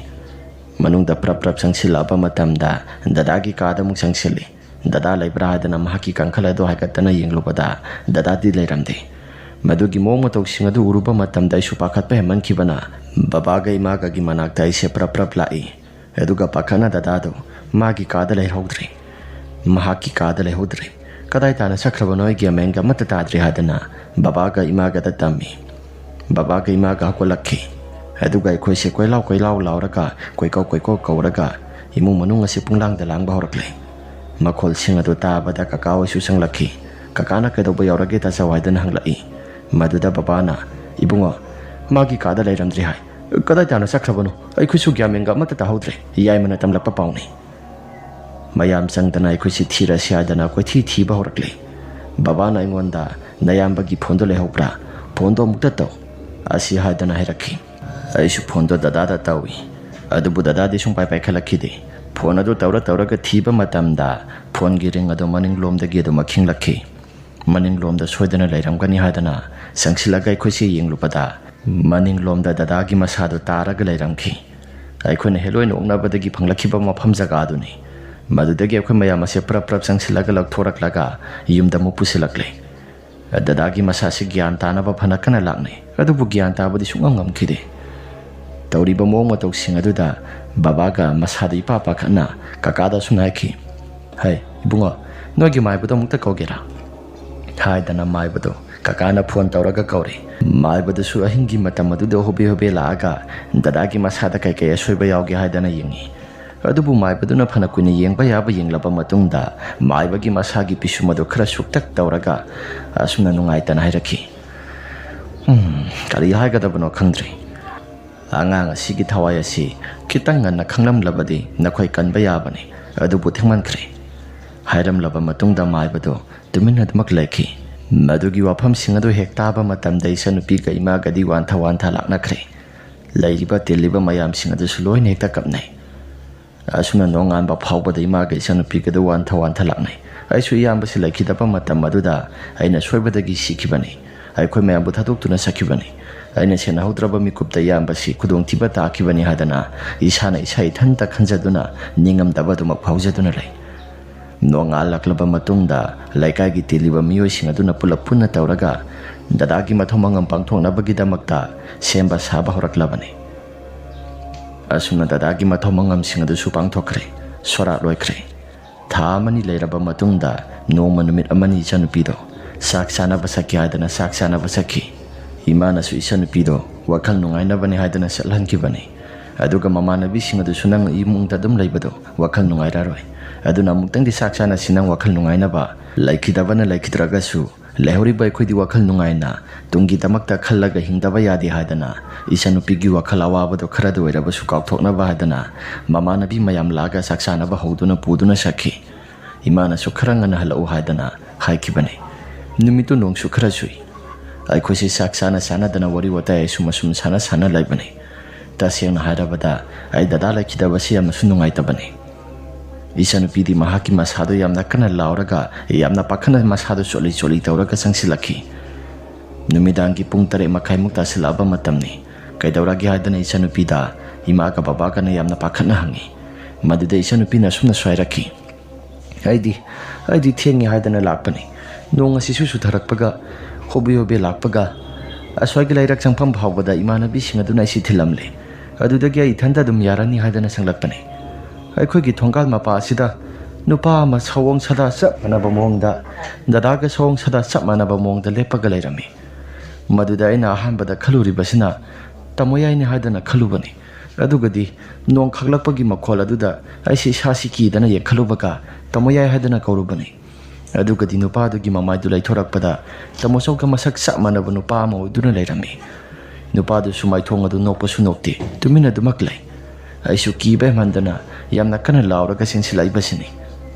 ꯃꯅꯨꯡꯗ ꯄ꯭ꯔꯞ ꯆꯪꯁꯤꯜꯂꯛꯑꯕ ꯃꯇꯝꯗ ꯗꯗꯥꯒꯤ ꯀꯥꯗ ꯑꯃꯨꯛ ꯆꯪꯁꯤꯜꯂꯤ ꯗꯗꯥ ꯂꯩꯕ꯭ꯔꯥ ꯍꯥꯏꯗꯅ ꯃꯍꯥꯛꯀꯤ ꯀꯥꯡꯈꯜ ꯑꯗꯨ ꯍꯥꯏꯒꯠꯇꯅ ꯌꯦꯡꯂꯨꯕꯗ ꯗꯗꯥꯗꯤ ꯂꯩꯔꯝꯗꯦ ꯃꯗꯨꯒꯤ ꯃꯑꯣꯡ ꯃꯇꯧꯁꯤꯡ ꯑꯗꯨ ꯎꯔꯨꯕ ꯃꯇꯝꯗ ꯑꯩꯁꯨ ꯄꯥꯈꯠꯄ ꯍꯦꯟꯃꯟꯈꯤꯕꯅ ꯕꯕꯥꯒ ꯏꯃꯥꯒꯒꯤ ꯃꯅꯥꯛꯇ ꯑꯩꯁꯦ ꯄ꯭ꯔꯞ ꯂꯥꯛꯏ ꯑꯗꯨꯒ ꯄꯥꯈꯠꯅ ꯗꯗꯥꯗꯨ ꯃꯥꯒꯤ ꯀꯥꯗ ꯂꯩꯍꯧꯗ꯭ꯔꯦ ꯃꯍꯥꯛꯀꯤ ꯀꯥꯗ ꯂꯩꯍꯧꯗ꯭ꯔꯦ ꯀꯗꯥꯏ ꯇꯥꯅ ꯆꯠꯈ꯭ꯔꯕꯅꯣ ꯑꯩꯒꯤ ꯑꯃꯦꯡꯒ ꯑꯃꯠꯇ ꯇꯥꯗ꯭ꯔꯦ ꯍꯥꯏꯗꯅ ꯕꯕꯥꯒ ꯏꯃꯥꯒꯗ ꯇꯝꯃꯤ ꯕꯕꯥꯒ ꯏꯃꯥꯒ ꯍꯧꯒꯠꯂꯛꯈꯤ ꯑꯗꯨꯒ ꯑꯩꯈꯣꯏꯁꯦ ꯀꯣꯏꯂꯥꯎ ꯂꯥꯎꯔꯒ ꯀꯣꯏꯀꯧ ꯀꯧꯔꯒ ꯏꯃꯨꯡ ꯃꯅꯨꯡ ꯑꯁꯤ ꯄꯨꯡꯂꯥꯡꯗ ꯂꯥꯡꯕ ꯍꯧꯔꯛꯂꯦ ꯃꯈꯣꯜꯁꯤꯡ ꯑꯗꯨ ꯇꯥꯕꯗ ꯀꯀꯥ ꯍꯣꯏꯁꯨ ꯆꯪꯂꯛꯈꯤ ꯀꯀꯥꯅ ꯀꯩꯗꯧꯕ ꯌꯥꯎꯔꯒꯦ ꯇꯥꯆꯧ ꯍꯥꯏꯗꯅ ꯍꯪꯂꯛꯏ ꯃꯗꯨꯗ ꯕꯕꯥꯅ ꯏꯕꯨꯡꯉꯣ ꯃꯥꯒꯤ ꯀꯥꯗ ꯂꯩꯔꯝꯗ꯭ꯔꯦ ꯍꯥꯏ ꯀꯗꯥꯏ ꯇꯥꯅ ꯆꯠꯈ꯭ꯔꯕꯅꯣ ꯑꯩꯈꯣꯏꯁꯨ ꯒ꯭ꯌꯥꯟꯃꯦꯟꯒ ꯑꯃꯠꯇ ꯇꯥꯍꯧꯗ꯭ꯔꯦ ꯌꯥꯏꯃꯅ ꯇꯝꯂꯛꯄ ꯄꯥꯎꯅꯤ ꯃꯌꯥꯝ ꯆꯪꯗꯅ ꯑꯩꯈꯣꯏꯁꯤ ꯊꯤꯔꯁꯤ ꯍꯥꯏꯗꯅ ꯀꯣꯏꯊꯤ ꯊꯤꯕ ꯍꯧꯔꯛꯂꯦ ꯕꯕꯥꯅ ꯑꯩꯉꯣꯟꯗ ꯅꯌꯥꯝꯕꯒꯤ ꯐꯣꯟꯗꯣ ꯂꯩꯍꯧꯕ꯭ꯔꯥ ꯐꯣꯟꯗꯣ ꯑꯃꯨꯛꯇ ꯇꯧ ꯑꯁꯤ ꯍꯥꯏꯗꯅ ꯍꯥꯏꯔꯛꯈꯤ ꯑꯩꯁꯨ ꯐꯣꯟꯗꯣ ꯗꯗꯥꯗ ꯇꯧꯏ ꯑꯗꯨꯕꯨ ꯗꯗꯥꯗꯤ ꯁꯨꯡꯄꯥꯏ ꯄꯥꯏꯈꯠꯂꯛꯈꯤꯗꯦ ꯐꯣꯟ ꯑꯗꯨ ꯇꯧꯔꯒ ꯊꯤꯕ ꯃꯇꯝꯗ ꯐꯣꯟꯒꯤ ꯔꯤꯡ ꯑꯗꯨ ꯃꯅꯤꯡꯂꯣꯝꯗꯒꯤ ꯑꯗꯨꯃꯛ ꯈꯤꯡꯂꯛꯈꯤ ꯃꯅꯤꯡꯂꯣꯝꯗ ꯁꯣꯏꯗꯅ ꯂꯩꯔꯝꯒꯅꯤ ꯍꯥꯏꯗꯅ ꯆꯪꯁꯤꯜꯂꯒ ꯑꯩꯈꯣꯏꯁꯤ ꯌꯦꯡꯂꯨꯕꯗ ꯃꯅꯤꯡꯂꯣꯝꯗ dadaagi masadu taraga ꯂꯩꯔꯝꯈꯤ ꯑꯩꯈꯣꯏꯅ ꯍꯦꯂꯣꯏꯅ ꯑꯣꯛꯅꯕꯗꯒꯤ ꯐꯪꯂꯛꯈꯤꯕ ꯃꯐꯝ ꯖꯒꯥꯗꯨꯅꯤ ꯃꯗꯨꯗꯒꯤ ꯑꯩꯈꯣꯏ ꯃꯌꯥꯝ ꯑꯁꯦ ꯄ꯭ꯔꯞ ꯆꯪꯁꯤꯜꯂꯒ ꯂꯧꯊꯣꯔꯛꯂꯒ ꯌꯨꯝꯗ ꯑꯃꯨꯛ ꯄꯨꯁꯤꯜꯂꯛꯂꯦ dadaagi ꯃꯁꯥꯁꯤ ꯒ꯭ꯌꯥꯟ ꯇꯥꯅꯕ ꯐꯅ ꯀꯟꯅ ꯂꯥꯛꯅꯩ ꯑꯗꯨꯕꯨ ꯒ꯭ꯌꯥꯟ ꯇꯥꯕꯗꯤ ꯁꯨꯡꯉꯝ ꯉꯝꯈꯤꯗꯦ ꯇꯧꯔꯤꯕ ꯃꯑꯣꯡ ꯃꯇꯧꯁꯤꯡ ꯑꯗꯨꯗ ꯕꯕꯥꯒ ꯃꯁꯥꯗ ꯏꯄꯥ ꯄꯥꯈꯠꯅ ꯀꯀꯥꯗ ꯁꯨꯅꯥꯏꯈꯤ ꯍꯩ ꯏꯕꯨꯡꯉꯣ ꯅꯣꯏꯒꯤ ꯃꯥꯏꯕꯗꯣ ꯑꯃꯨꯛꯇ ꯀꯧꯒꯦꯔꯥ ꯍꯥꯏꯗꯅ ꯃꯥꯏꯕꯗꯣ kakana phone tawraga kauri maibadasu ahingi matam aduda hobe laaga dadaagi masada kai kai asoiba yauge haidana yingi adubu maibaduna phana kuina yengba yaba yenglaba matungda maibagi masagi pisumadu khara suktak tawraga asuna nungaitana hairakhi kari haigadabano khangdri angang asigi thawai asi kitang na khanglamlabadi nakhoi kanba yabani adubu thengmankhre hairamlaba matungda maibado tuminadmak lekhi madugi wafam singadu hektaba matamda isanupi ga imagadi wantha laknakre lairiba teliba mayam singadu suloi nekta kapnai asuna nongan ba phawbada imaga isanupi ga wantha laknai aisu iyamba silakidaba matam maduda aina soibadagi sikibani aikoi mayam buthaduktuna sakibani aina sena hudraba mikupta iyamba si kudong tiba takibani hadana isana isai thanta khanjaduna ningam dabaduma phawjaduna lai nonga laklaba matungda laikagi teliba miyoi singaduna pulap punna tawraga dadaagi mathomangam pangthongnabagi damakta semba saba horaklabani asuna dadaagi mathomangam singadu su pangthokre sora loikre tha amani leiraba matungda noma numit amani chanupido saksana basaki hadana saksana basaki imana su isanupido wakal nungaina bani hadana salhankibani aduga mamanabi singadu sunang imungta dum leibado wakal nungairaroi aduna muktang di saksana sinang wakal nungaina ba laikidabana laikidragasu lehori bai khodi wakal nungaina tungi damakta khallaga hingdaba yadi hadana isanupigi wakal awabado khara doiraba su kaukthokna ba hadana mamanabi mayam laga saksana ba hoduna puduna sakhi imana su kharanga na halau hadana haikibane numitu nong su khara sui ꯑꯩꯈꯣꯏꯁꯤ ꯆꯥꯛ ꯆꯥꯅꯗꯅ ꯋꯥꯔꯤ ꯋꯥꯇꯥꯏ ꯑꯁꯨꯝ ꯁꯥꯟꯅ ꯂꯩꯕꯅꯤ ꯇꯁꯦꯡꯅ ꯍꯥꯏꯔꯕꯗ ꯑꯩ ꯗꯗꯥ ꯂꯩꯈꯤꯗꯕꯁꯤ ꯌꯥꯝꯅꯁꯨ ꯅꯨꯡꯉꯥꯏꯇꯕꯅꯤ ꯏꯆꯥꯅꯨꯄꯤꯗꯤ ꯃꯍꯥꯛꯀꯤ ꯃꯁꯥꯗꯣ ꯌꯥꯝꯅ ꯀꯟꯅ ꯂꯥꯎꯔꯒ ꯌꯥꯝꯅ ꯄꯥꯈꯠꯅ ꯃꯁꯥꯗꯣ ꯆꯣꯠꯂꯤ ꯇꯧꯔꯒ ꯆꯪꯁꯤꯜꯂꯛꯈꯤ ꯅꯨꯃꯤꯗꯥꯡꯒꯤ ꯄꯨꯡ 8:30ꯃꯨꯛ ꯇꯥꯁꯤꯜꯂꯛꯑꯕ ꯃꯇꯝꯅꯤ ꯀꯩꯗꯧꯔꯒꯦ ꯍꯥꯏꯗꯅ ꯏꯆꯥꯅꯨꯄꯤꯗ ꯏꯃꯥꯒ ꯕꯕꯥꯒꯅ ꯌꯥꯝꯅ ꯄꯥꯈꯠꯅ ꯍꯪꯉꯤ ꯃꯗꯨꯗ ꯏꯆꯥꯅꯨꯄꯤꯅ ꯑꯁꯨꯝꯅ ꯁ꯭ꯋꯥꯏꯔꯛꯈꯤ ꯑꯩꯗꯤ ꯊꯦꯡꯉꯦ ꯍꯥꯏꯗꯅ ꯂꯥꯛꯄꯅꯤ ꯅꯣꯡ ꯑꯁꯤꯁꯨ ꯆꯨꯊꯔꯛꯄꯒ ꯍꯣꯕꯦ ꯑꯁ꯭ꯋꯥꯏꯒꯤ ꯂꯩꯔꯛ ꯆꯪꯐꯝ ꯐꯥꯎꯕꯗ ꯏꯃꯥꯟꯅꯕꯤꯁꯤꯡ ꯑꯗꯨꯅ ꯑꯩꯁꯤ ꯊꯤꯜꯂꯝꯂꯦ ꯑꯗꯨꯗꯒꯤ ꯑꯩ ꯏꯊꯟꯇ ꯑꯗꯨꯝ ꯌꯥꯔꯅꯤ ꯍꯥꯏꯗꯅ ꯆꯪꯂꯛꯄꯅꯤ ꯑꯩꯈꯣꯏꯒꯤ ꯊꯣꯡꯒꯥꯜ ꯃꯄꯥ ꯑꯁꯤꯗ ꯅꯨꯄꯥ ꯑꯃ ꯁꯑꯣꯡ ꯁꯥꯗꯥ ꯆꯞ ꯃꯥꯟꯅꯕ ꯃꯑꯣꯡꯗ ꯗꯗꯥꯒ ꯁꯑꯣꯡ ꯁꯥꯗꯥ ꯆꯞ ꯃꯥꯟꯅꯕ ꯃꯑꯣꯡꯗ ꯂꯦꯞꯄꯒ ꯂꯩꯔꯝꯃꯤ ꯃꯗꯨꯗ ꯑꯩꯅ ꯑꯍꯥꯟꯕꯗ ꯈꯜꯂꯨꯔꯤꯕꯁꯤꯅ ꯇꯃꯣꯌꯥꯏꯅꯤ ꯍꯥꯏꯗꯅ ꯈꯜꯂꯨꯕꯅꯤ ꯑꯗꯨꯒꯗꯤ ꯅꯣꯡ ꯈꯥꯛꯂꯛꯄꯒꯤ ꯃꯈꯣꯜ ꯑꯗꯨꯗ ꯑꯩꯁꯤ ꯏꯁꯥꯁꯤ ꯀꯤꯗꯅ ꯌꯦꯡꯈꯠꯂꯨꯕꯒ ꯇꯃꯣꯌꯥꯏ ꯍꯥꯏꯗꯅ ꯀꯧꯔꯨꯕꯅꯤ ꯑꯗꯨꯒꯗꯤ ꯅꯨꯄꯥꯗꯨꯒꯤ ꯃꯃꯥꯏꯗꯨ ꯂꯩꯊꯣꯔꯛꯄꯗ ꯇꯃꯣꯆꯧꯒ ꯃꯁꯛ ꯆꯞ ꯃꯥꯟꯅꯕ ꯅꯨꯄꯥ ꯑꯃ ꯑꯣꯏꯗꯨꯅ ꯂꯩꯔꯝꯃꯤ ꯅꯨꯄꯥꯗꯨꯁꯨ ꯃꯥꯏꯊꯣꯡ ꯑꯗꯨ ꯅꯣꯛꯄꯁꯨ ꯅꯣꯛꯇꯦ ꯇꯨꯃꯤꯟꯅ ꯑꯗꯨꯃꯛ ꯂꯩ ꯑꯩꯁꯨ ꯀꯤꯕ ꯍꯦꯟꯃꯟꯗꯅ ꯌꯥꯝꯅ ꯀꯟꯅ ꯂꯥꯎꯔꯒ ꯆꯦꯟꯁꯤꯜꯂꯛꯏꯕꯁꯤꯅꯤ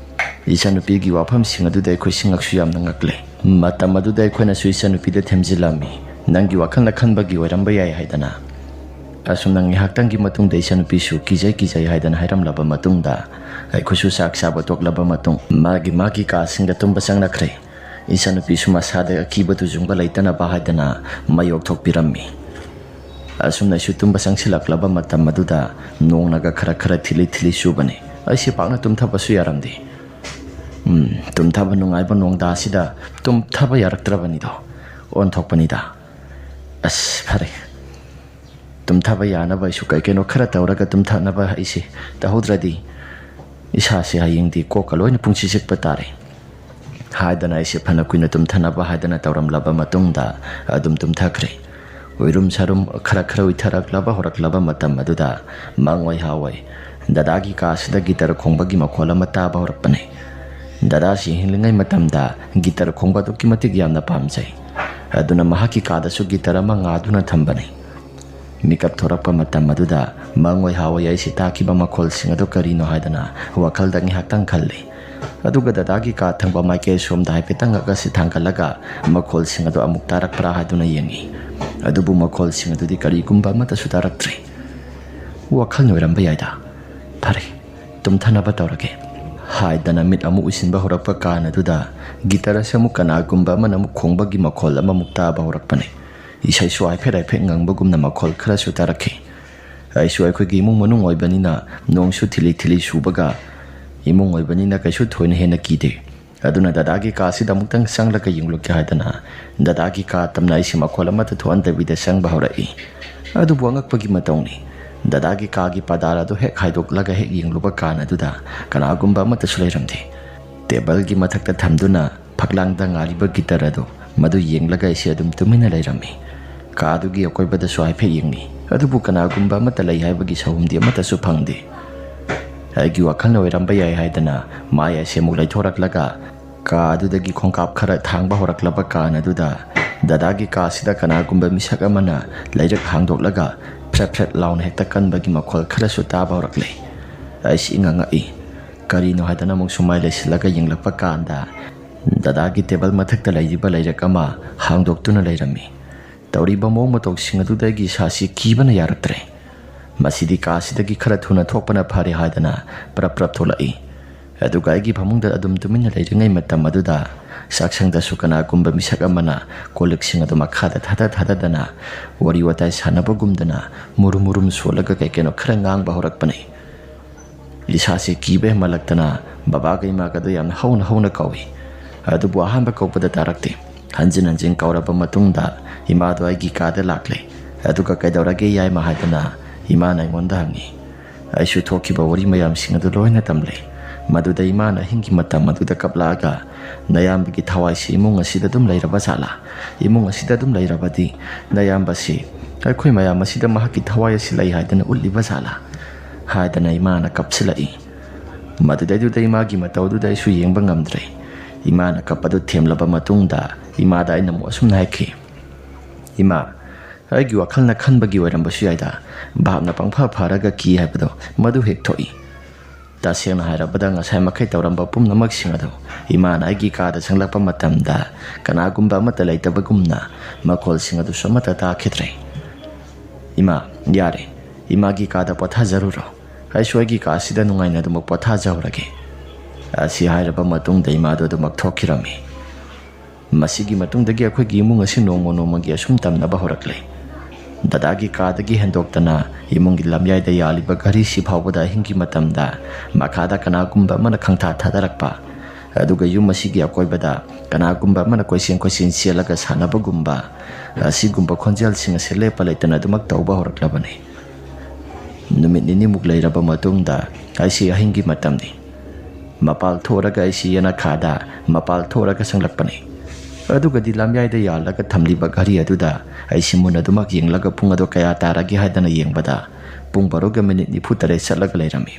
ꯏꯆꯥꯅꯨꯄꯤꯒꯤ ꯋꯥꯐꯝꯁꯤꯡ ꯑꯗꯨꯗ ꯑꯩꯈꯣꯏ ꯉꯛꯁꯨ ꯌꯥꯝꯅ ꯉꯛꯂꯦ ꯃꯇꯝ ꯑꯗꯨꯗ ꯑꯩꯈꯣꯏꯅꯁꯨ ꯏꯆꯥꯅꯨꯄꯤꯗ ꯊꯦꯝꯖꯤꯜꯂꯝꯃꯤ ꯅꯪꯒꯤ ꯋꯥꯈꯜꯅ ꯈꯟꯕꯒꯤ ꯑꯣꯏꯔꯝꯕ ꯌꯥꯏ ꯍꯥꯏꯗꯅ ꯑꯁꯨꯝꯅ ꯉꯥꯏꯍꯥꯛꯇꯪꯒꯤ ꯃꯇꯨꯡꯗ ꯏꯆꯥꯅꯨꯄꯤꯁꯨ ꯀꯤꯖꯩ ꯍꯥꯏꯗꯅ ꯍꯥꯏꯔꯝꯂꯕ ꯃꯇꯨꯡꯗ ꯑꯩꯈꯣꯏꯁꯨ ꯆꯥꯛ ꯆꯥꯕ ꯇꯣꯛꯂꯕ ꯃꯇꯨꯡ ꯃꯥꯒꯤ ꯀꯥꯁꯤꯡꯗ ꯇꯨꯝꯕ ꯆꯪꯅꯈ꯭ꯔꯦ ꯏꯆꯥꯅꯨꯄꯤꯁꯨ ꯃꯁꯥꯗ ꯑꯀꯤꯕ ꯇꯨꯖꯨꯡꯕ ꯂꯩꯇꯅꯕ ꯍꯥꯏꯗꯅ ꯃꯌꯣꯛ ꯊꯣꯛꯄꯤꯔꯝꯃꯤ ꯑꯁꯨꯝꯅꯁꯨ ꯇꯨꯝꯕ ꯆꯪꯁꯤꯜꯂꯛꯂꯕ ꯃꯇꯝ ꯑꯗꯨꯗ ꯅꯣꯡꯅꯒ ꯈꯔ ꯊꯤꯂꯤ ꯆꯨꯕꯅꯤ ꯑꯩꯁꯤ ꯄꯥꯛꯅ ꯇꯨꯝꯊꯕꯁꯨ ꯌꯥꯔꯝꯗꯦ ꯇꯨꯝꯊꯕ ꯅꯨꯡꯉꯥꯏꯕ ꯅꯣꯡꯗꯥꯁꯤꯗ ꯇꯨꯝꯊꯕ ꯌꯥꯔꯛꯇ꯭ꯔꯕꯅꯤꯗꯣ ꯑꯣꯟꯊꯣꯛꯄꯅꯤꯗ ꯐꯔꯦ ꯇꯨꯝꯊꯕ ꯌꯥꯅꯕ ꯑꯩꯁꯨ ꯀꯩꯅꯣ ꯈꯔ ꯇꯧꯔꯒ ꯇꯨꯝꯊꯅꯕ ꯑꯩꯁꯦ ꯇꯧꯍꯧꯗ꯭ꯔꯗꯤ ꯏꯁꯥꯁꯦ ꯍꯌꯦꯡꯗꯤ ꯀꯣꯛꯀ ꯂꯣꯏꯅ ꯄꯨꯡꯁꯤ ꯆꯤꯛꯄ ꯇꯥꯔꯦ ꯍꯥꯏꯗꯅ ꯑꯩꯁꯦ ꯐꯅ ꯀꯨꯏꯅ ꯇꯨꯝꯊꯅꯕ ꯍꯥꯏꯗꯅ ꯇꯧꯔꯝꯂꯕ ꯃꯇꯨꯡꯗ ꯑꯗꯨꯝ ꯇꯨꯝꯊꯈ꯭ꯔꯦ ꯎꯏꯔꯨꯝ ꯁꯥꯔꯨꯝ ꯈꯔ ꯎꯏꯊꯔꯛꯂꯕ ꯍꯧꯔꯛꯂꯕ ꯃꯇꯝ ꯑꯗꯨꯗ ꯃꯪꯑꯣꯏ ꯍꯥꯋꯣꯏ ꯗꯗꯥꯒꯤ ꯀꯥꯁꯤꯗ ꯒꯤꯇꯔ ꯈꯣꯡꯕꯒꯤ ꯃꯈꯣꯜ ꯑꯃ ꯇꯥꯕ ꯍꯧꯔꯛꯄꯅꯤ ꯗꯗꯥꯁꯤ ꯍꯤꯡꯂꯤꯉꯩ ꯃꯇꯝꯗ ꯒꯤꯇꯔ ꯈꯣꯡꯕ ꯑꯗꯨꯛꯀꯤ ꯃꯇꯤꯛ ꯌꯥꯝꯅ ꯄꯥꯝꯖꯩ ꯑꯗꯨꯅ ꯃꯍꯥꯛꯀꯤ ꯀꯥꯗꯁꯨ ꯒꯤꯇꯔ ꯑꯃ ꯉꯥꯗꯨꯅ ꯊꯝꯕꯅꯤ ꯃꯤꯀꯞ ꯊꯣꯔꯛꯄ ꯃꯇꯝ ꯑꯗꯨꯗ ꯃꯪꯑꯣꯏ ꯍꯥꯋꯣꯏ ꯑꯩꯁꯤ ꯇꯥꯈꯤꯕ ꯃꯈꯣꯜꯁꯤꯡ ꯑꯗꯨ ꯀꯔꯤꯅꯣ ꯍꯥꯏꯗꯅ ꯋꯥꯈꯜꯗ ꯉꯥꯏꯍꯥꯛꯇꯪ ꯈꯜꯂꯤ ꯑꯗꯨꯒ ꯗꯗꯥꯒꯤ ꯀꯥ ꯊꯪꯕ ꯃꯥꯏꯀꯩ ꯁꯣꯝꯗ ꯍꯥꯏꯐꯦꯠꯇꯪ ꯉꯛ ꯑꯁꯤ ꯊꯥꯡꯒꯠꯂꯒ ꯃꯈꯣꯜꯁꯤꯡ ꯑꯗꯨ ꯑꯃꯨꯛ ꯇꯥꯔꯛꯄ꯭ꯔꯥ ꯍꯥꯏꯗꯨꯅ ꯌꯦꯡꯉꯤ ꯑꯗꯨꯕꯨ ꯃꯈꯣꯜꯁꯤꯡ ꯑꯗꯨꯗꯤ ꯀꯔꯤꯒꯨꯝꯕ ꯑꯃꯠꯇꯁꯨ ꯇꯥꯔꯛꯇ꯭ꯔꯦ ꯋꯥꯈꯜꯅ ꯑꯣꯏꯔꯝꯕ ꯌꯥꯏꯗ ꯐꯔꯦ ꯇꯨꯝꯊꯅꯕ ꯇꯧꯔꯒꯦ ꯍꯥꯏꯗꯅ ꯃꯤꯠ ꯑꯃꯨꯛ ꯎꯏꯁꯤꯟꯕ ꯍꯧꯔꯛꯄ ꯀꯥꯟ ꯑꯗꯨꯗ ꯒꯤꯇꯔ ꯑꯁꯤ ꯑꯃꯨꯛ ꯀꯅꯥꯒꯨꯝꯕ ꯑꯃꯅ ꯑꯃꯨꯛ ꯈꯣꯡꯕꯒꯤ ꯃꯈꯣꯜ ꯑꯃꯃꯨꯛ ꯇꯥꯕ ꯍꯧꯔꯛꯄꯅꯤ ꯏꯁꯩꯁꯨ ꯍꯥꯏꯐꯦꯠ ꯉꯪꯕꯒꯨꯝꯅ ꯃꯈꯣꯜ ꯈꯔꯁꯨ ꯇꯥꯔꯛꯈꯤ ꯑꯩꯁꯨ ꯑꯩꯈꯣꯏꯒꯤ ꯏꯃꯨꯡ ꯃꯅꯨꯡ ꯑꯣꯏꯕꯅꯤꯅ ꯅꯣꯡꯁꯨ ꯊꯤꯂꯤ ꯆꯨꯕꯒ ꯏꯃꯨꯡ ꯑꯣꯏꯕꯅꯤꯅ ꯀꯩꯁꯨ ꯊꯣꯏꯅ ꯍꯦꯟꯅ ꯀꯤꯗꯦ ꯑꯗꯨꯅ ꯗꯗꯥꯒꯤ ꯀꯥꯁꯤꯗ ꯑꯃꯨꯛꯇꯪ ꯆꯪꯂꯒ ꯌꯦꯡꯂꯨꯒꯦ ꯍꯥꯏꯗꯅ ꯗꯗꯥꯒꯤ ꯀꯥ ꯇꯝꯅ ꯑꯩꯁꯤ ꯃꯈꯣꯜ ꯑꯃꯠꯇ ꯊꯣꯛꯍꯟꯗꯕꯤꯗ ꯆꯪꯕ ꯍꯧꯔꯛꯏ ꯑꯗꯨꯕꯨ ꯑꯉꯛꯄꯒꯤ ꯃꯇꯧꯅꯤ ꯗꯗꯥꯒꯤ ꯀꯥꯒꯤ ꯄꯥꯗꯥꯔ ꯑꯗꯨ ꯍꯦꯛ ꯍꯥꯏꯗꯣꯛꯂꯒ ꯍꯦꯛ ꯌꯦꯡꯂꯨꯕ ꯀꯥꯟ ꯑꯗꯨꯗ ꯀꯅꯥꯒꯨꯝꯕ ꯑꯃꯠꯇꯁꯨ ꯂꯩꯔꯝꯗꯦ ꯇꯦꯕꯜꯒꯤ ꯃꯊꯛꯇ ꯊꯝꯗꯨꯅ ꯐꯛꯂꯥꯡꯗ ꯉꯥꯔꯤꯕ ꯒꯤꯇꯔ ꯑꯗꯨ ꯃꯗꯨ ꯌꯦꯡꯂꯒ ꯑꯩꯁꯦ ꯑꯗꯨꯝ ꯇꯨꯃꯤꯟꯅ ꯂꯩꯔꯝꯃꯤ ꯀꯥꯗꯨꯒꯤ ꯑꯀꯣꯏꯕꯗꯁꯨ ꯍꯥꯏꯐꯦꯠ ꯌꯦꯡꯉꯤ ꯑꯗꯨꯕꯨ ꯀꯅꯥꯒꯨꯝꯕ ꯑꯃꯠꯇ ꯂꯩ ꯍꯥꯏꯕꯒꯤ ꯁꯍꯨꯝꯗꯤ ꯑꯃꯠꯇꯁꯨ ꯐꯪꯗꯦ ꯑꯩꯒꯤ ꯋꯥꯈꯜꯅ ꯑꯣꯏꯔꯝꯕ ꯌꯥꯏ ꯍꯥꯏꯗꯅ ꯃꯥꯏ ꯑꯁꯤ ꯑꯃꯨꯛ ꯂꯩꯊꯣꯔꯛꯂꯒ ꯀꯥ ꯑꯗꯨꯗꯒꯤ ꯈꯣꯡꯀꯥꯞ ꯈꯔ ꯊꯥꯡꯕ ꯍꯧꯔꯛꯂꯕ ꯀꯥꯟ ꯑꯗꯨꯗ ꯗꯗꯥꯒꯤ ꯀꯥꯁꯤꯗ ꯀꯅꯥꯒꯨꯝꯕ ꯃꯤꯁꯛ ꯑꯃꯅ ꯂꯩꯔꯛ ꯍꯥꯡꯗꯣꯛꯂꯒ ꯐ꯭ꯔꯦꯠ ꯂꯥꯎꯅ ꯍꯦꯛꯇ ꯀꯟꯕꯒꯤ ꯃꯈꯣꯜ ꯈꯔꯁꯨ ꯇꯥꯕ ꯍꯧꯔꯛꯂꯦ ꯑꯩꯁꯤ ꯉꯛꯏ ꯀꯔꯤꯅꯣ ꯍꯥꯏꯗꯅ ꯑꯃꯨꯛ ꯁꯨꯃꯥꯏ ꯂꯩꯁꯤꯜꯂꯒ ꯌꯦꯡꯂꯛꯄ ꯀꯥꯟꯗ ꯗꯗꯥꯒꯤ ꯇꯦꯕꯜ ꯃꯊꯛꯇ ꯂꯩꯔꯤꯕ ꯂꯩꯔꯛ ꯑꯃ ꯍꯥꯡꯗꯣꯛꯇꯨꯅ ꯂꯩꯔꯝꯃꯤ ꯇꯧꯔꯤꯕ ꯃꯑꯣꯡ ꯃꯇꯧꯁꯤꯡ ꯑꯗꯨꯗ ꯑꯩꯒꯤ ꯏꯁꯥꯁꯤ ꯀꯤꯕꯅ ꯌꯥꯔꯛꯇ꯭ꯔꯦ ꯃꯁꯤꯗꯤ ꯀꯥꯁꯤꯗꯒꯤ ꯈꯔ ꯊꯨꯅ ꯊꯣꯛꯄꯅ ꯐꯔꯦ ꯍꯥꯏꯗꯅ ꯄ꯭ꯔꯞ ꯊꯣꯛꯂꯛꯏ ꯑꯗꯨꯒ ꯑꯩꯒꯤ ꯐꯃꯨꯡꯗ ꯑꯗꯨꯝ ꯇꯨꯃꯤꯟꯅ ꯂꯩꯔꯤꯉꯩ ꯃꯇꯝ ꯑꯗꯨꯗ ꯆꯥꯛꯁꯪꯗꯁꯨ ꯀꯅꯥꯒꯨꯝꯕ ꯃꯤꯁꯛ ꯑꯃꯅ ꯀꯣꯜꯂꯤꯛꯁꯤꯡ ꯑꯗꯨ ꯃꯈꯥꯗ ꯊꯥꯗꯗꯅ ꯋꯥꯔꯤ ꯋꯥꯇꯥꯏ ꯁꯥꯟꯅꯕꯒꯨꯝꯗꯅ ꯃꯨꯔꯨꯝ ꯁꯣꯜꯂꯒ ꯀꯩꯅꯣ ꯈꯔ ꯉꯥꯡꯕ ꯍꯧꯔꯛꯄꯅꯤ ꯏꯁꯥꯁꯤ ꯀꯤꯕ ꯍꯦꯟꯃꯜꯂꯛꯇꯅ ꯕꯕꯥꯒ ꯏꯃꯥꯒꯗꯣ ꯌꯥꯝꯅ ꯍꯧꯅ ꯀꯧꯏ ꯑꯗꯨꯕꯨ ꯑꯍꯥꯟꯕ ꯀꯧꯕꯗ ꯇꯥꯔꯛꯇꯦ ꯍꯟꯖꯤꯟ ꯀꯧꯔꯕ ꯃꯇꯨꯡꯗ ꯏꯃꯥꯗꯣ ꯑꯩꯒꯤ ꯀꯥꯗ ꯂꯥꯛꯂꯦ ꯑꯗꯨꯒ ꯀꯩꯗꯧꯔꯒꯦ ꯌꯥꯏꯃ ꯍꯥꯏꯗꯅ ꯏꯃꯥꯅ ꯑꯩꯉꯣꯟꯗ ꯍꯪꯉꯤ ꯑꯩꯁꯨ ꯊꯣꯛꯈꯤꯕ ꯋꯥꯔꯤ ꯃꯌꯥꯝꯁꯤꯡ ꯑꯗꯨ ꯂꯣꯏꯅ ꯇꯝꯂꯦ ꯃꯗꯨꯗ ꯏꯃꯥꯅ ꯑꯍꯤꯡꯒꯤ ꯃꯇꯝ ꯑꯗꯨꯗ ꯀꯞꯂꯛꯑꯒ ꯅꯌꯥꯝꯕꯒꯤ ꯊꯋꯥꯏꯁꯤ ꯏꯃꯨꯡ ꯑꯁꯤꯗ ꯑꯗꯨꯝ ꯂꯩꯔꯕ ꯖꯥꯠꯂꯥ ꯏꯃꯨꯡ ꯑꯁꯤꯗ ꯑꯗꯨꯝ ꯂꯩꯔꯕꯗꯤ ꯅꯌꯥꯝꯕꯁꯤ ꯑꯩꯈꯣই ꯃꯌꯥꯝ ꯑꯁꯤꯗ ꯃꯍꯥꯛꯀꯤ ꯊꯋꯥꯏ ꯑꯁꯤ ꯂꯩ ꯍꯥꯏꯗꯅ ꯎꯠꯂꯤꯕ ꯖꯥꯠꯂꯥ ꯍꯥꯏꯗꯅ ꯏꯃꯥꯅ ꯀꯞꯁꯤꯜꯂꯛꯏ ꯃꯗꯨꯗꯩꯗꯨꯗ ꯏꯃꯥꯒꯤ ꯃꯇꯧꯗꯨꯗ ꯑꯩꯁꯨ ꯌꯦꯡꯕ ꯉꯝꯗ꯭ꯔꯦ ꯏꯃꯥꯅ ꯀꯞꯄꯗꯨ ꯊꯦꯝꯂꯕ ꯃꯇꯨꯡꯗ ꯏꯃꯥꯗ ꯑꯩꯅ ꯑꯃꯨꯛ ꯑꯁꯨꯝꯅ ꯍꯥꯏꯈꯤ ꯏꯃꯥ ꯑꯩꯒꯤ ꯋꯥꯈꯜꯅ ꯈꯟꯕꯒꯤ ꯑꯣꯏꯔꯝꯕꯁꯨ ꯌꯥꯏꯗ ꯚꯥꯞꯅ ꯄꯪꯐ ꯐꯔꯒ ꯀꯤ ꯍꯥꯏꯕꯗꯣ ꯃꯗꯨ ꯍꯦꯛ ꯊꯣꯛꯏ Taseng hairabada ngasai makai tauramba pumnamak singado imana aigi kada sanglakpa matamda kanagumba amata leitabagumna makol singado samata taakhitre. Ima yare imagi kada pothajaruro aisu aigi ka asida nungaina dumak pothajaurage. Asi hairaba matungda imado dumak thokirami. Masigi matungdagi akhoigi imung asi nongmo nongmagi asum tamnaba horakle. Dadagi kadagi hendoktana imungi lamyayda yaliba gari si phawbada hingi matamda makada kanagumba mana khangtha thadarakpa aduga yum asigi akoibada kanagumba mana koisen sialaga sanabagumba asigumba khonjal singa sele palaitana dumak tauba horaklabani. Numit nini muk leiraba matungda aisi ahingi matamni mapal thoraga aisi yana khada mapal thoraga sanglakpani. Aduga di lamyayda yalaga thamliba gari aduda aisi muna dumak yenglaga pung ado kaya taragi haidana yengbada pung baroga minute nifu tare satlaga leirami.